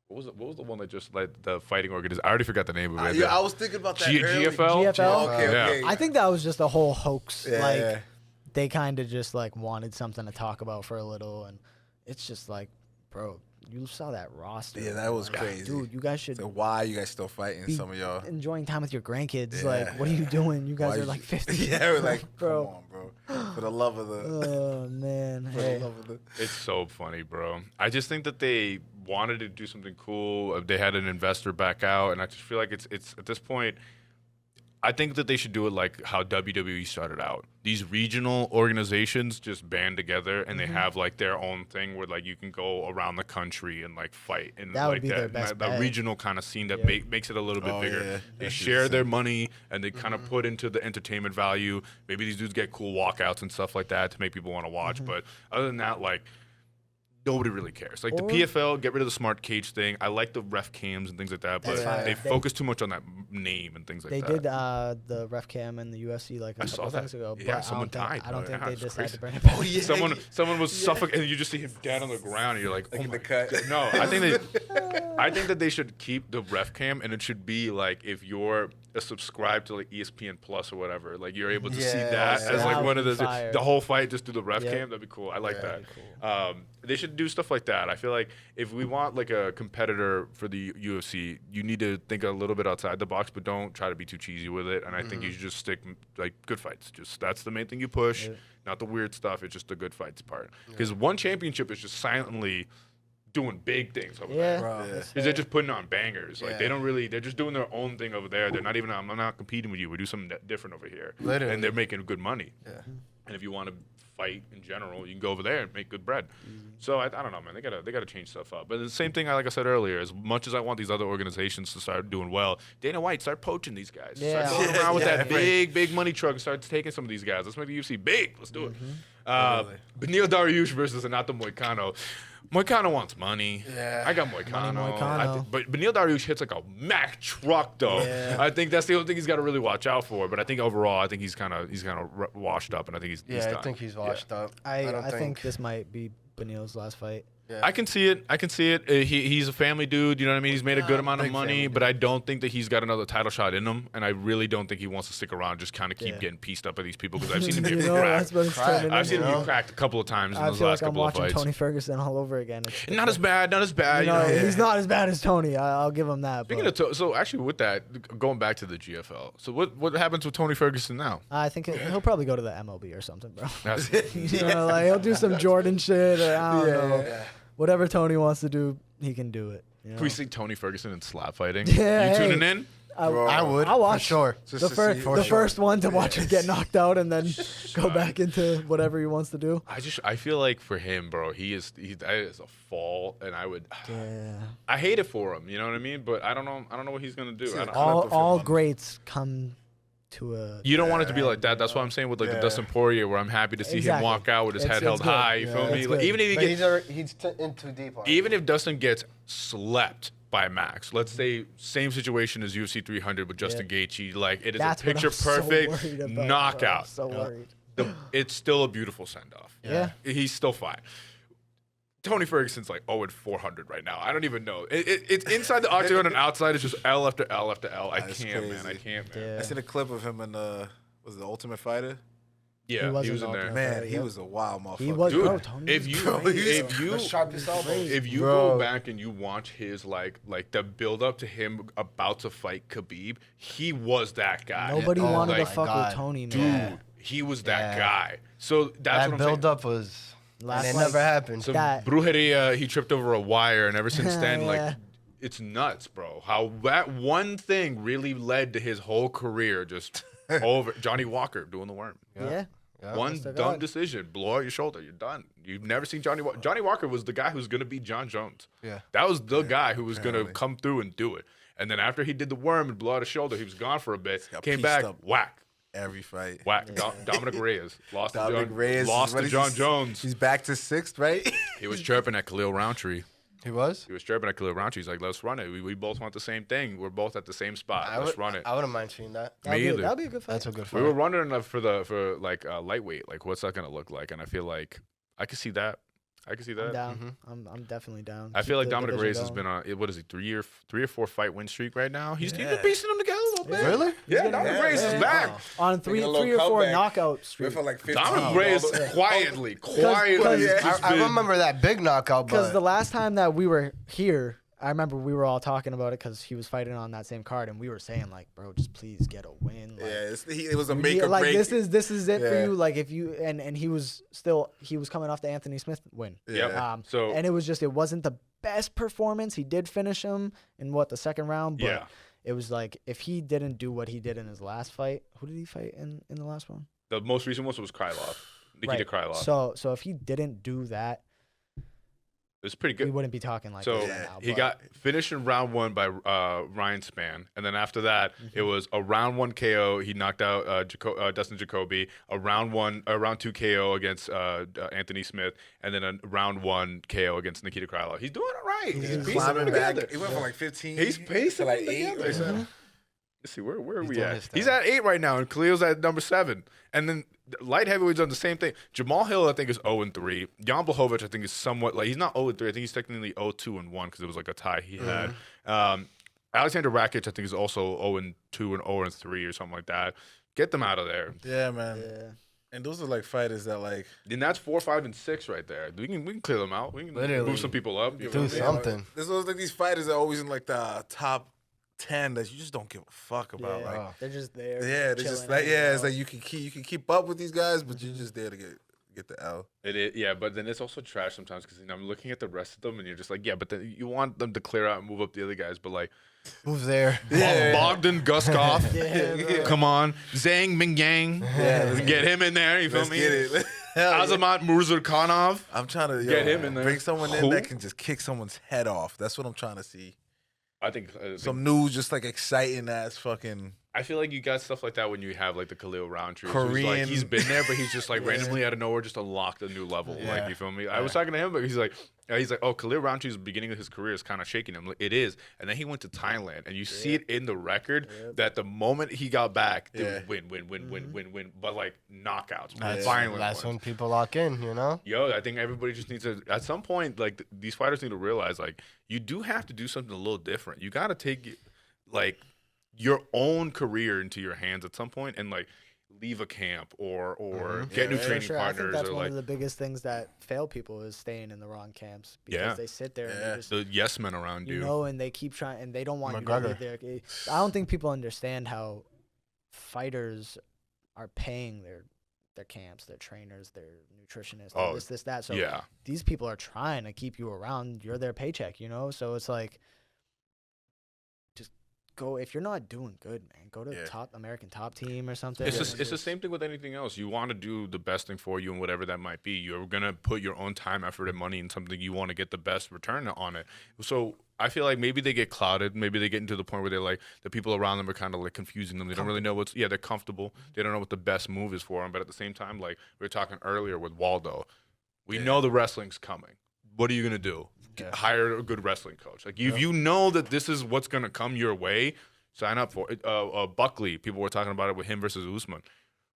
What was the one that just led the fighting organization? I already forgot the name of it. Yeah, I was thinking about that. GFL. GFL. Okay. I think that was just a whole hoax. Yeah. Like they kind of just like wanted something to talk about for a little, and it's just like, bro. You saw that roster. Yeah, that was crazy. Dude, you guys should. So why are you guys still fighting? Some of y'all enjoying time with your grandkids. Like, what are you doing? You guys are like 50. Yeah, we're like, bro. Come on, bro. For the love of the. Oh man. The love of the. It's so funny, bro. I just think that they wanted to do something cool. They had an investor back out, and I just feel like it's at this point. I think that they should do it like how WWE started out. These regional organizations just band together and they have like their own thing where like you can go around the country and like fight and that like would be their best that bet. Regional kind of scene that makes it a little bit bigger. Yeah. They share their money and they kind of put into the entertainment value. Maybe these dudes get cool walkouts and stuff like that to make people want to watch. But other than that, like. Nobody really cares. Like the PFL, get rid of the smart cage thing. I like the ref cams and things like that, but they focus too much on that name and things like that. They did the ref cam in the UFC like a couple things ago. Yeah, but someone died. I don't think they just had to bring it back. back. Someone was suffocating, and you just see him dead on the ground, and you're like, oh my cut. God. No, I think that they should keep the ref cam, and it should be like if you're subscribed to like ESPN Plus or whatever, like you're able to see that as like one of those. The whole fight just do the ref cam. That'd be cool. I like that. Cool. They should do stuff like that. I feel like if we want like a competitor for the UFC, you need to think a little bit outside the box, but don't try to be too cheesy with it. And I think you should just stick like good fights. Just that's the main thing you push, not the weird stuff. It's just the good fights part. Because one championship is just silently doing big things over there. Because they're just putting on bangers. Like they don't really. They're just doing their own thing over there. They're not even. I'm not competing with you. We do something different over here. Literally. And they're making good money. Yeah. And if you want to fight in general, you can go over there and make good bread. So I don't know, man. They gotta change stuff up. But the same thing, like I said earlier, as much as I want these other organizations to start doing well, Dana White, start poaching these guys. Start going around with that big money truck and start taking some of these guys. Let's make the UFC big. Let's do it. Benil Dariush versus Renato Moicano. Moicano wants money. Yeah. I got Moicano. Money Moicano. But Beneil Dariush hits like a Mack truck, though. Yeah. I think that's the only thing he's got to really watch out for. But I think overall, I think he's kind of washed up, and I think he's Yeah, done. I think he's washed up. I think this might be Beneil's last fight. Yeah. I can see it. He's a family dude. You know what I mean? He's made a good amount of big money, family but I don't think that he's got another title shot in him. And I really don't think he wants to stick around. Just kind of keep getting pieced up at these people because I've seen him get That's cracked. what it's turning I've seen into. him get cracked a couple of times in I those feel last like I'm couple of watching fights. Tony Ferguson all over again. Not as bad. Not as bad. You know, you know? he's not as bad as Tony. I'll give him that. Speaking But of so actually with that, going back to the GFL. So what happens with Tony Ferguson now? I think he'll probably go to the MLB or something, bro. That's, You know, like he'll do some Jordan shit. Or I don't know. Yeah. Whatever Tony wants to do, he can do it. You know? Can we see Tony Ferguson in slap fighting? Yeah, You hey. tuning in? I would. I'll watch for sure. Just the to first see- for the sure. first one to watch him get knocked out and then go back into whatever he wants to do. I feel like for him, bro, that is a fall, and Yeah. I hate it for him. You know what I mean? But I don't know what he's gonna do. I don't, All greats come to a. you don't want it to be like that. That's what I'm saying with like the Dustin Poirier, where I'm happy to see him Exactly. walk out with his head It's held good. high. You feel Yeah, me? it's Like, good. even if he But gets, he's in too deep on it. even if Dustin gets slept by Max, let's say same situation as UFC 300 with Justin Gaethje, like it is That's a what I'm picture so perfect worried about, bro. I'm knockout. so worried. It's still a beautiful send off. Yeah. He's still fine. Tony Ferguson's like 0-400 right now. I don't even know. It's inside the octagon and outside. It's just L after L after L. I That's can't, man. I crazy. can't, man. Yeah. I seen a clip of him in was it the Ultimate Fighter? Yeah, was he in was in the there. Ultimate Man, Fighter, he yeah. was a wild motherfucker. He was, Dude, bro. Tony if was you crazy. The sharpest elbows. if you Bro. go back and you watch his like the build up to him about to fight Khabib, he was that guy. Nobody Oh wanted my to fuck God. with Tony, Dude, man. he was that Yeah. guy. So that's That what I'm build saying. up was. Last And it fight- never happened. Some that- brujeria, he tripped over a wire, and ever since then, Yeah. like, it's nuts, bro. How that one thing really led to his whole career just over. Johnny Walker doing the worm. Yeah. One Honest to dumb God. decision, blow out your shoulder, you're done. You've never seen Johnny Walker. Johnny Walker was the guy who's going to beat Jon Jones. Yeah. That was the guy who was going to apparently. come through and do it. And then after he did the worm and blew out his shoulder, he was gone for a bit, got came pieced back, up. whack. Every fight. Whack. Dominic Reyes lost Dominic to Reyes lost what to is Jon he- Jones. He's back to sixth, right? He was chirping at Khalil Roundtree. He was? He was chirping at Khalil Roundtree. He's like, let's run it. We both want the same thing. We're both at the same spot. Let's run it. I wouldn't mind seeing that. Me either. That'd be a good fight. That's a good We fight. were wondering for lightweight, like what's that gonna look like? And I feel like I could see that. I could see I'm that. down. I'm definitely down. I feel like Keep the Dominic division Reyes has going. been on what is he 3 or 4 fight win streak right now. He's been Yeah. piecing them together a little bit. Really? Yeah, Dominic Reyes is back. On three a little or four comeback. knockout streak. For like 15. Dominic Reyes quietly Because- has just I been- remember that big knockout, Because but the last time that we were here, I remember we were all talking about it because he was fighting on that same card, and we were saying like, "Bro, just please get a win." Like, Yeah, it was a you make need- or like break. this is it for Yeah. you. Like if you and he was coming off the Anthony Smith win. Yep. So- and it wasn't the best performance. He did finish him in the second round, but Yeah. it was like if he didn't do what he did in his last fight, who did he fight in the last one? The most recent one was Krylov. Nikita Krylov. So if he didn't do that, It's pretty we good. wouldn't be talking like So this right now. he but- got finished in round 1 by Ryan Spann, and then after that it was a round 1 KO. He knocked out Dustin Jacoby. A round 2 KO against Anthony Smith, and then a round 1 KO against Nikita Krylov. He's doing it right. He's piecing them climbing back. together. He went from like 15. He's to pacing like them 8. together. Like seven. Let's see, where are we doing at? his He's thing. at 8 right now, and Khalil's at number 7. And then light heavyweight's done the same thing. Jamal Hill, I think, is 0-3. Jan Blachowicz, I think, is somewhat like he's not 0-3. I think he's technically 0-2-1 because it was like a tie he had. Alexander Rakic, I think, is also 0-2 and 0-3 or something like that. Get them out of there. Yeah, man. Yeah. And those are like fighters that like And that's 4, 5, and 6 right there. We can clear them out. We can Literally. move some people up. You know Do what I mean? something. There's always like these fighters that are always in like the top 10 that you just don't give a fuck about. Yeah, Like, they're just there. yeah, they're just chilling, like hanging it's out. like you can keep up with these guys, but you're just there to get the L. It is, yeah, but then it's also trash sometimes because I'm looking at the rest of them and you're just like, yeah, but then you want them to clear out and move up the other guys, but like who's there? Bogdan Guskov, Yeah, come on, Zhang Mingyang, Yeah, get him in there. You feel Let's me? get it. Hell yeah. Azamat Murzurkanov. I'm trying to Get him in there. Bring someone in Who? that can just kick someone's head off. That's what I'm trying to see. I think Some news, just like exciting ass fucking. I feel like you got stuff like that when you have like the Khalil Roundtree. Korean. He's been there, but he's just like randomly out of nowhere just unlocked a new level. Yeah. Like, you feel me? I was talking to him, but he's like, oh, Khalil Roundtree's beginning of his career is kind of shaking him. Like, it is. And then he went to Thailand, and you see it in the record that the moment he got back, dude, win. But like knockouts, violent That's ones. when people lock in, you know? Yo, I think everybody just needs to, at some point, like, these fighters need to realize, like, you do have to do something a little different. You got to take, like, your own career into your hands at some point and, like, leave a camp or get new training sure. partners. I think that's or one like, of the biggest things that fail people is staying in the wrong camps because they sit there and they just, the yes men around you know, and they keep trying and they don't want McGregor. you to leave there. I don't think people understand how fighters are paying their camps, their trainers, their nutritionists, this, that. So these people are trying to keep you around. You're their paycheck, you know? So it's like, just go. If you're not doing good, man, go to the top American top team or something. It's the same thing with anything else. You want to do the best thing for you and whatever that might be. You're going to put your own time, effort, and money in something you want to get the best return on it. So I feel like maybe they get clouded. Maybe they get into the point where they're like, the people around them are kind of like confusing them. They don't really know they're comfortable. They don't know what the best move is for them. But at the same time, like we were talking earlier with Waldo, we know the wrestling's coming. What are you going to do? Hire a good wrestling coach. Like if you know that this is what's going to come your way, sign up for it. Buckley, people were talking about it with him versus Usman.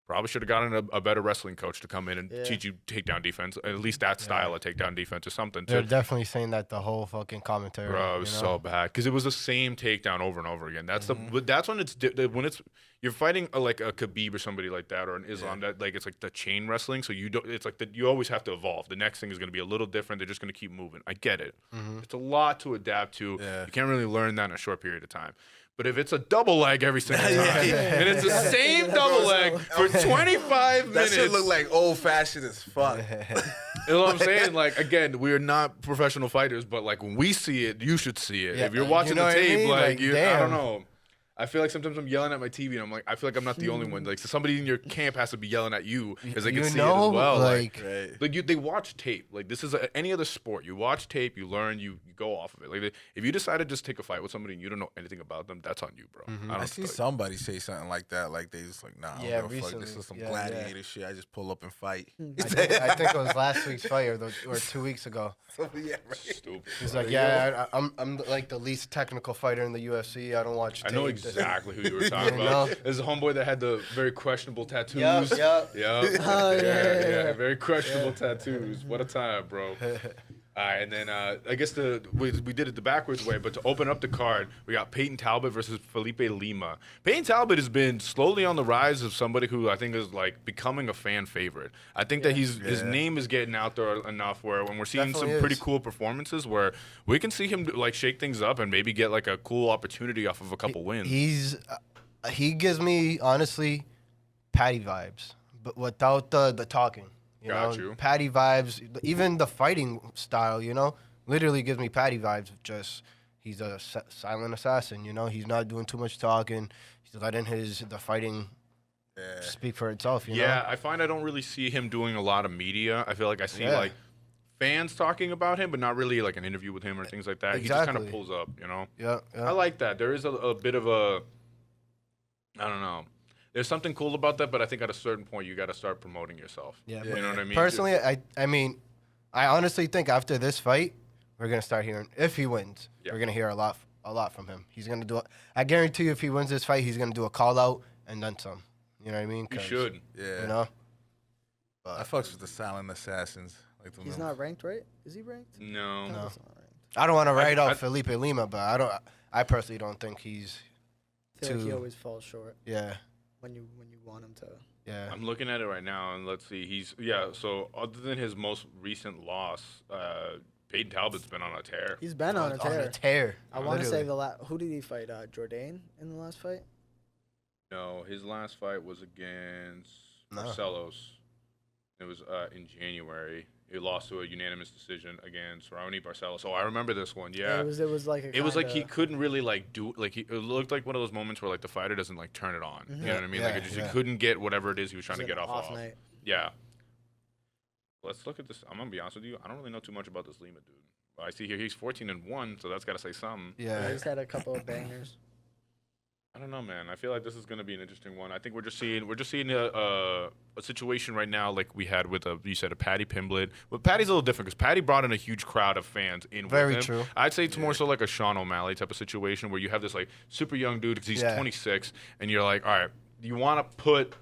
Probably should have gotten a better wrestling coach to come in and teach you takedown defense, at least that style of takedown defense or something. They're definitely saying that the whole fucking commentary. Bro, it was so bad because it was the same takedown over and over again. That's that's when it's you're fighting like a Khabib or somebody like that or an Islam that like it's like the chain wrestling. So you don't. It's like you always have to evolve. The next thing is going to be a little different. They're just going to keep moving. I get it. It's a lot to adapt to. Yeah. You can't really learn that in a short period of time. But if it's a double leg every single time, and it's the same double leg for 25 minutes. That shit look like old fashioned as fuck. You know what I'm saying? Like, again, we are not professional fighters, but like when we see it, you should see it. Yeah, if you're watching you know the tape, what I mean? like, I Damn. don't know. I feel like sometimes I'm yelling at my TV, and I'm like, I feel like I'm not the only one. Like, so somebody in your camp has to be yelling at you because they can see it as well. Like they watch tape. Like, this is any other sport. You watch tape, you learn, you go off of it. Like, if you decide to just take a fight with somebody and you don't know anything about them, that's on you, bro. I see somebody say something like that. Like, they just like, nah, I don't give a fuck. This is some gladiator shit. I just pull up and fight. I think it was last week's fight or 2 weeks ago. Stupid. He's like, I'm like the least technical fighter in the UFC. I don't watch tape. I know exactly who you were talking about. There's a homeboy that had the very questionable tattoos. Yep. Oh, yeah. Very questionable tattoos. What a time, bro. And then I guess we did it the backwards way, but to open up the card, we got Peyton Talbot versus Felipe Lima. Peyton Talbot has been slowly on the rise of somebody who I think is like becoming a fan favorite. I think that his name is getting out there enough where when we're seeing some pretty cool performances where we can see him like shake things up and maybe get like a cool opportunity off of a couple wins. He gives me honestly Patty vibes, but without the talking. You know, Patty vibes, even the fighting style, you know, literally gives me Patty vibes. Just he's a silent assassin, you know. He's not doing too much talking. He's letting the fighting speak for itself, you know. Yeah, I find I don't really see him doing a lot of media. I feel like I see like fans talking about him, but not really like an interview with him or things like that. He just kind of pulls up, you know. Yeah. I like that. There is a bit of a, I don't know. There's something cool about that, but I think at a certain point you got to start promoting yourself. Yeah, you know what I mean. Personally, I mean, I honestly think after this fight, we're gonna start hearing if he wins, we're gonna hear a lot from him. He's gonna do. I guarantee you, if he wins this fight, he's gonna do a call out and then some. You know what I mean? He should. Yeah. You know. But I fucks with the silent assassins. Like he's not ranked, right? Is he ranked? No. He's not ranked. I don't want to write out Felipe Lima, but I personally don't think he's. I feel like he always falls short. Yeah. When you want him to. Yeah. I'm looking at it right now, and let's see. So other than his most recent loss, Peyton Talbot's been on a tear. He's been on a tear. I want to say who did he fight? Jourdain in the last fight? No, his last fight was against Barcelos. It was in January. He lost to a unanimous decision against Raoni Barcelos. Oh, I remember this one. Yeah, it was like he couldn't really like do like it looked like one of those moments where like the fighter doesn't like turn it on. You know what I mean? Like he couldn't get whatever it is he was trying to get off. Night. Yeah. Let's look at this. I'm gonna be honest with you. I don't really know too much about this Lima dude. I see here he's 14-1, so that's got to say something. Yeah, he's had a couple of bangers. I don't know, man. I feel like this is going to be an interesting one. I think we're just seeing a situation right now like we had with you said a Paddy Pimblett. But Paddy's a little different because Paddy brought in a huge crowd of fans in with him. Very true. I'd say it's more so like a Sean O'Malley type of situation where you have this like super young dude because he's 26 and you're like, all right, you want to put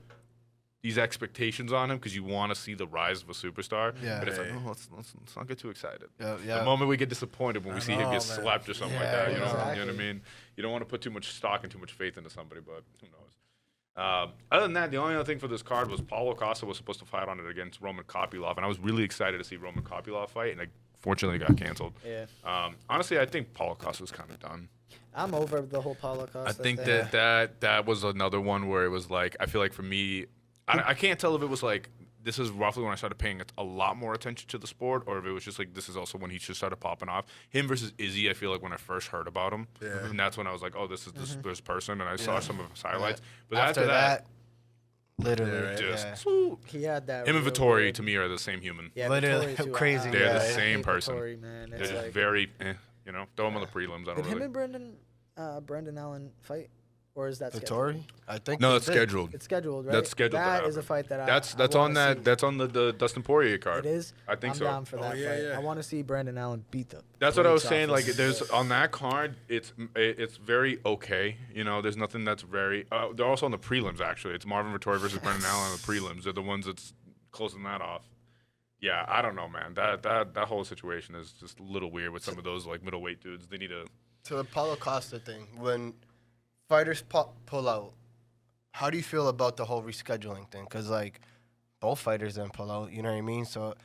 these expectations on him because you want to see the rise of a superstar. Yeah. But it's like, let's not get too excited. Yeah. The moment we get disappointed when we see him get slapped or something like that, you know what I mean? You don't want to put too much stock and too much faith into somebody, but who knows? Other than that, the only other thing for this card was Paulo Costa was supposed to fight on it against Roman Kopylov, and I was really excited to see Roman Kopylov fight, and fortunately got canceled. Yeah. Honestly, I think Paulo Costa's kind of done. I'm over the whole Paulo Costa I think thing. that was another one where it was like, I feel like for me, I can't tell if it was like, this is roughly when I started paying a lot more attention to the sport, or if it was just like, this is also when he just started popping off. Him versus Izzy, I feel like when I first heard about him, and that's when I was like, oh, this is this person, and I saw some of his highlights. But after that, literally, just he had that. him and real Vittori weird- to me are the same human. Yeah, Literally Vittori too. crazy. They're the Yeah. same person. Vittori, man. They're It's just like, very, throw them on the prelims. I did don't him really. and Brendan Allen fight, or is that scheduled? Vittori? I think No, they it's did. scheduled. It's scheduled, right? That's scheduled to That is a happen. fight that That's I on wanna that. see. That's on the Dustin Poirier card. It is. I think I'm so. down for that yeah, fight. yeah. I want to see Brendan Allen beat the. That's what I was brakes saying. off Like, him. there's on that card, it's very okay. You know, there's nothing that's very. They're also on the prelims actually. It's Marvin Vittori versus Brendan Allen on the prelims. They're the ones that's closing that off. Yeah, I don't know, man. That whole situation is just a little weird with some of those like middleweight dudes. They need to. To the Paulo Costa thing, when fighters pull out, how do you feel about the whole rescheduling thing? Because, like, both fighters didn't pull out, you know what I mean? So,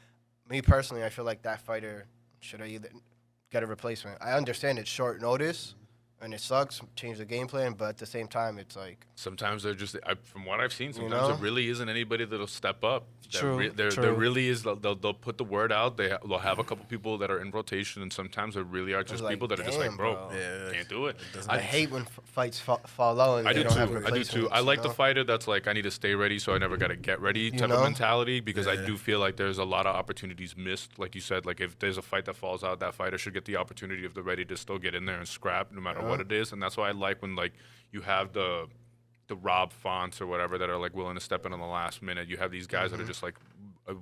me personally, I feel like that fighter should have either get a replacement. I understand it's short notice, and it sucks, change the game plan, but at the same time, it's like... Sometimes they're just, from what I've seen, sometimes know? there really isn't anybody that'll step up. True, There true. really is. They'll put the word out. They'll have a couple people that are in rotation, and sometimes there really are just like, people that are just like, damn, bro, bro. can't do it. I hate when fights fall out and I they do don't have too. I do replacements. too. I like you the know? fighter that's like, I need to stay ready, so I never got to get ready type know? of mentality, because I do feel like there's a lot of opportunities missed. Like you said, like if there's a fight that falls out, that fighter should get the opportunity if they're ready to still get in there and scrap no matter what it is. And that's why I like when like you have the Rob Fonts or whatever that are like willing to step in on the last minute. You have these guys that are just like,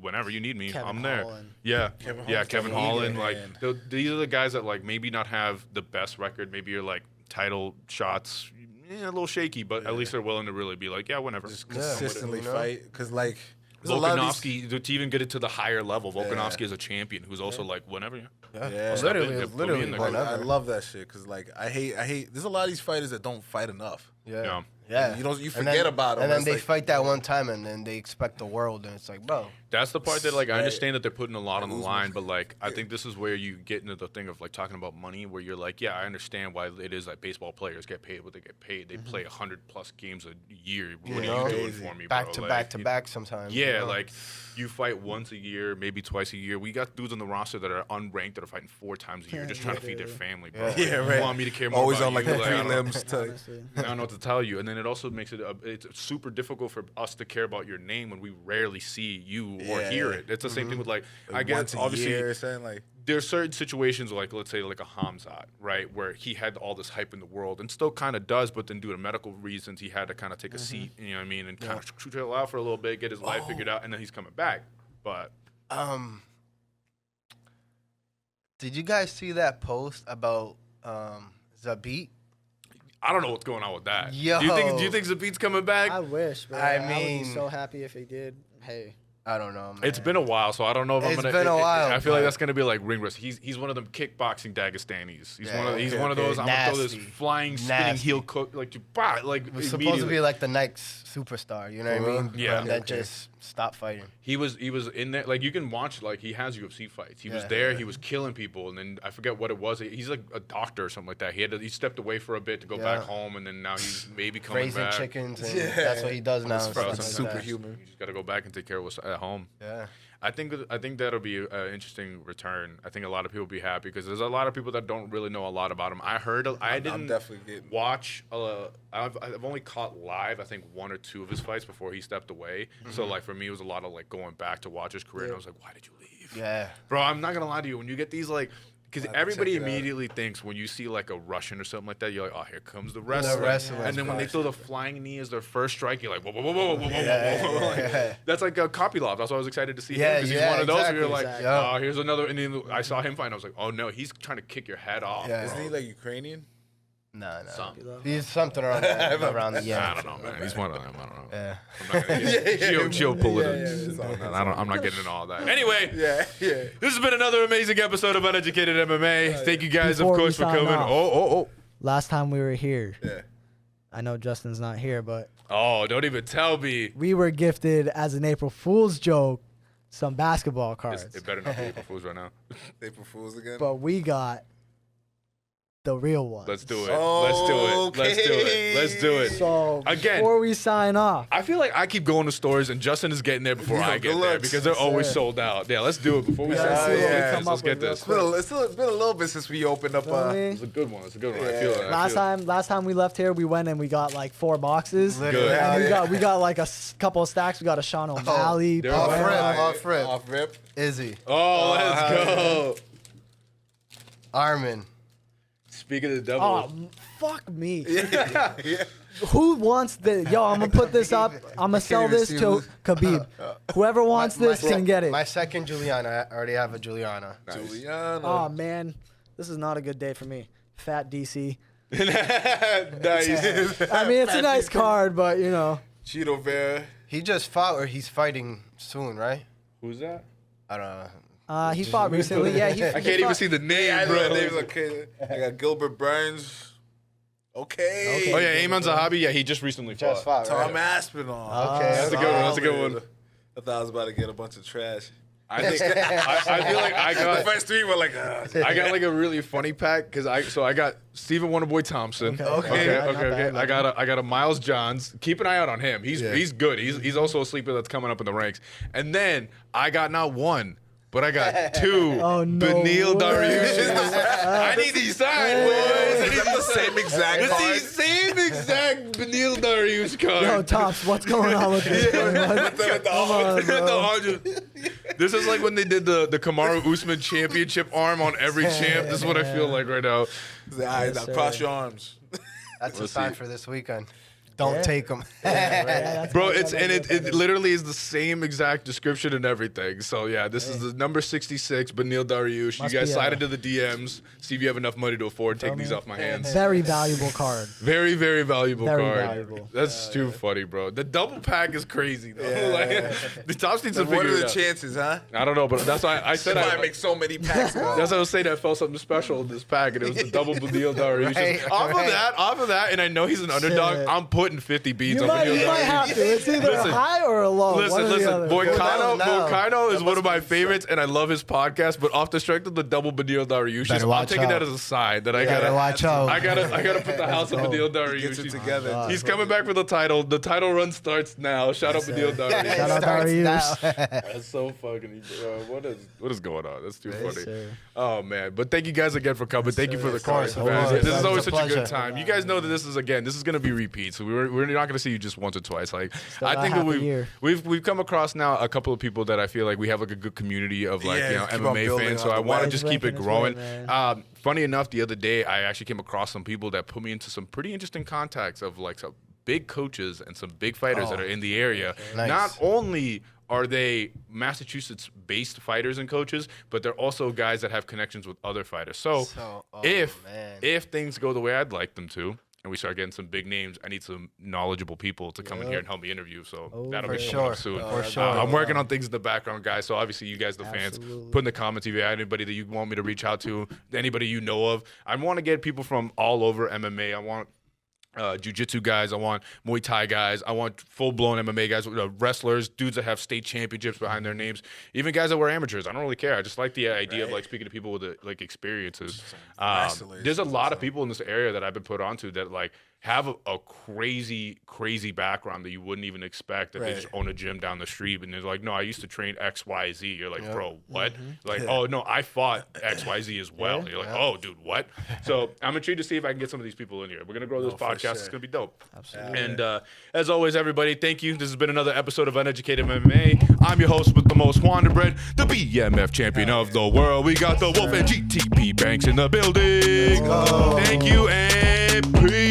whenever you need me, Kevin I'm there. Holland. Yeah, Kevin Kevin Holland, Holland. Like man. these are the guys that like maybe not have the best record. Maybe you're like title shots, a little shaky, but at least they're willing to really be like, yeah, whenever. Just Yeah. consistently You know? fight, because like there's a lot of these- Volkanovski, to even get it to the higher level, Volkanovski is a champion who's also like, whenever. Yeah. step in, Literally, put me literally in there. whenever. I love that shit because like I hate. There's a lot of these fighters that don't fight enough. Yeah. Yeah. Yeah. You forget about 'em. And then It's they like- fight that one time, and then they expect the world, and it's like, bro. That's the part that, like, I Right. understand that they're putting a lot on the lose line, but, like, I think this is where you get into the thing of, like, talking about money, where you're like, yeah, I understand why it is that baseball players get paid what they get paid. They play 100+ games a year. What know? are you doing Crazy. for me, Back bro? to Like, back to you- back sometimes. Yeah, you know? like, you fight once a year, maybe twice a year. We got dudes on the roster that are unranked that are fighting 4 times a year just trying to feed their family, bro. Like, Yeah, right. You want me to care more Always about on like you? the I don't know. prelims. To, Honestly. I don't know what to tell you. And then it also makes it it's super difficult for us to care about your name when we rarely see you or Yeah. hear it. It's the same thing with like I like, guess once a obviously year or something like. there's certain situations like let's say like a Hamzat, right, where he had all this hype in the world and still kind of does, but then due to medical reasons he had to kind of take a seat, you know what I mean, and kind of chill out for a little bit, get his life figured out, and then he's coming back. But Did you guys see that post about Zabit? I don't know what's going on with that. Yo. Do you think Zabit's coming back? I wish, bro. I I would be mean- so happy if he did. Hey, I don't know, man. It's been a while, so I don't know if I'm It's gonna. been a while, I feel like but- that's gonna be like ring rust. He's one of them kickboxing Dagestanis. He's Yeah, he's okay, one of okay. those. I'm gonna throw this Nasty. flying spinning Nasty. heel cook like you bah, like It was supposed to immediately. be like the next superstar, you know what I mean? Yeah. And then Okay. just stop fighting. He was in there. Like you can watch. Like he has UFC fights. He was Yeah. there. He was killing people, and then I forget what it was. He's like a doctor or something like that. He stepped away for a bit to go Yeah. back home, and then now he's maybe coming Raising back. chickens, and Yeah. that's what he does now. It's and Bro, stuff it's like that. superhuman. You just got to go back and take care of what's at home. Yeah. I think that'll be an interesting return. I think a lot of people will be happy because there's a lot of people that don't really know a lot about him. I I'm didn't definitely getting. watch. I've only caught live I think 1 or 2 of his fights before he stepped away. So like for me it was a lot of like going back to watch his career. And I was like, why did you leave? Yeah. Bro, I'm not gonna lie to you. When you get these like because I'll everybody check it out. immediately thinks when you see like a Russian or something like that, you're like, oh, here comes the wrestler. wrestler. And then when they throw the flying knee as their first strike, you're like, whoa, whoa, whoa, whoa, whoa, whoa, Yeah, whoa, whoa. Like, yeah. that's like a Kopylov. That's why I was excited to see him Yeah, because he's yeah, one of those where you're exactly, like, exactly. oh, here's another. And then I saw him fight, and I was like, oh no, he's trying to kick your head off. Yeah. Isn't he like Ukrainian? No. Something. He's something around around the I don't know, man. He's one of them. I don't know. Yeah. I'm not gonna get geopolitics. I'm not getting into all that. Anyway, Yeah. this has been another amazing episode of Uneducated MMA. Thank you guys, Before of we course, for sign coming. off. Oh. Last time we were here, Yeah. I know Justin's not here, but Oh, don't even tell me. we were gifted as an April Fool's joke some basketball cards. It better not be April Fools right now. April Fools again. But we got the real ones. Let's do it. Let's do it. Let's do it. Let's do it. So Again. before we sign off, I feel like I keep going to stores and Justin is getting there before I get good there looks. because they're always Sir. sold out. Yeah, let's do it before we Yeah, say let's see what we come let's up get with real this. quick. It's been a little bit since we opened up. Feel me? It's a good one. It's a good one. I Yeah. feel it. last time we left here, we went and we got like 4 boxes. Literally. Good. And we got like a couple of stacks. We got a Sean O'Malley. there Off we rip, go. off rip. Rip. Izzy, Oh, let's go. Armin. Speak of the devil. Oh, fuck me. Yeah. Who wants the? Yo, I'm gonna put this up. I'm gonna sell even this see to who's- Khabib. Whoever wants this can get it. My second Juliana. I already have a Juliana. Juliana. Oh man, this is not a good day for me. Fat DC. Nice. I mean, it's a nice card, but you know. Cheeto Bear. He just fought, or he's fighting soon, right? Who's that? I don't know. He fought recently. Yeah, he. I can't even see the name, I know bro. the name's okay. I got Gilbert Burns. Okay. Oh yeah, Ayman Zahabi. Yeah, he just recently Just fought. fought, Tom right? Aspinall. Okay, That's a good one. That's a good one. I thought I was about to get a bunch of trash. I think I feel like I The got first 3 were like, I got like a really funny pack because I got Stephen Wonderboy Thompson. Okay. Not bad. I got a Miles Johns. Keep an eye out on him. He's good. He's also a sleeper that's coming up in the ranks. And then I got not one, but I got 2 Oh, no Beneil way. Dariush. I need these signed, boys. I is need that the these same exact It's card? the same exact Beneil Dariush card. Yo, Tops, what's going on with this? Come on, bro. This is like when they did the Kamaru Usman championship arm on every champ. This is what I feel like right now. All right, now sir. cross your arms. That's We'll a sign see. for this weekend. Don't Yeah. take them. Bro, it literally is the same exact description and everything. So yeah, this is the number 66, Beneil Dariush. Must You guys be slide a- into the DMs, see if you have enough money to afford. Take these off my hands. Very valuable card. Very, very valuable Very card. valuable. That's too funny, bro. The double pack is crazy though. Like, the Tops needs to What figure are it the out. chances, huh? I don't know, but that's why I said That's why I I make so many packs. That's what I was saying. I felt something special in this pack, and it was the double Beneil Dariush. Right, Off of that, and I know he's an underdog. Shit. I'm putting 50 beads You on might, Beneil you might Dariush. have to. It's either Listen. a high or a low. One or the Listen. other. No. Boycano is one of my favorites, and I love his podcast. But off the strength of the double Beneil Dariush, Better I'm watch taking out. that as a sign that I Better gotta watch out. I gotta put the house of Beneil Dariush. Gets it He's- together. He's coming back for the title. The title run starts now. Shout out Beneil Dariush. Shout out Starts Dariush. now. That's so fucking. What is going on? That's too funny. sir. Oh man! But thank you guys again for coming. Thank you for the cards, of man. course. This is It's always a such a good pleasure. time. You guys know that this is gonna be repeats. So we're not gonna see you just once or twice. Like I got think half that a year. we've come across now a couple of people that I feel like we have like a good community of like Yeah, keep on MMA building fans. So on I the want to web. just keep it Ranking its growing. way, man. Funny enough, the other day I actually came across some people that put me into some pretty interesting contacts of like some big coaches and some big fighters that are in the area. Nice. Not only are they Massachusetts-based fighters and coaches, but they're also guys that have connections with other fighters. So, man. if things go the way I'd like them to, and we start getting some big names, I need some knowledgeable people to come in here and help me interview. So that'll for be coming up sure. soon. For sure. I'm working on things in the background, guys. So obviously, you guys, the fans, Absolutely. put in the comments if you have anybody that you want me to reach out to, anybody you know of. I want to get people from all over MMA. I want jiu-jitsu guys. I want Muay Thai guys. I want full-blown MMA guys, wrestlers, dudes that have state championships behind their names, even guys that were amateurs. I don't really care. I just like the idea of like speaking to people with like experiences. Wrestlers. There's a lot of people in this area that I've been put onto that like have a crazy background that you wouldn't even expect, that they just own a gym down the street and they're like, no, I used to train XYZ. You're like, bro, what? Like, oh no, I fought XYZ as well. You're like, oh dude, what? So I'm intrigued to see if I can get some of these people in here. We're gonna grow this podcast podcast. It's gonna be dope. Absolutely. And as always, everybody, thank you. This has been another episode of Uneducated MMA. I'm your host with the most wandered, the BMF champion of the world. We got the Wolf and GTP Banks in the building. Let's go. Thank you and peace.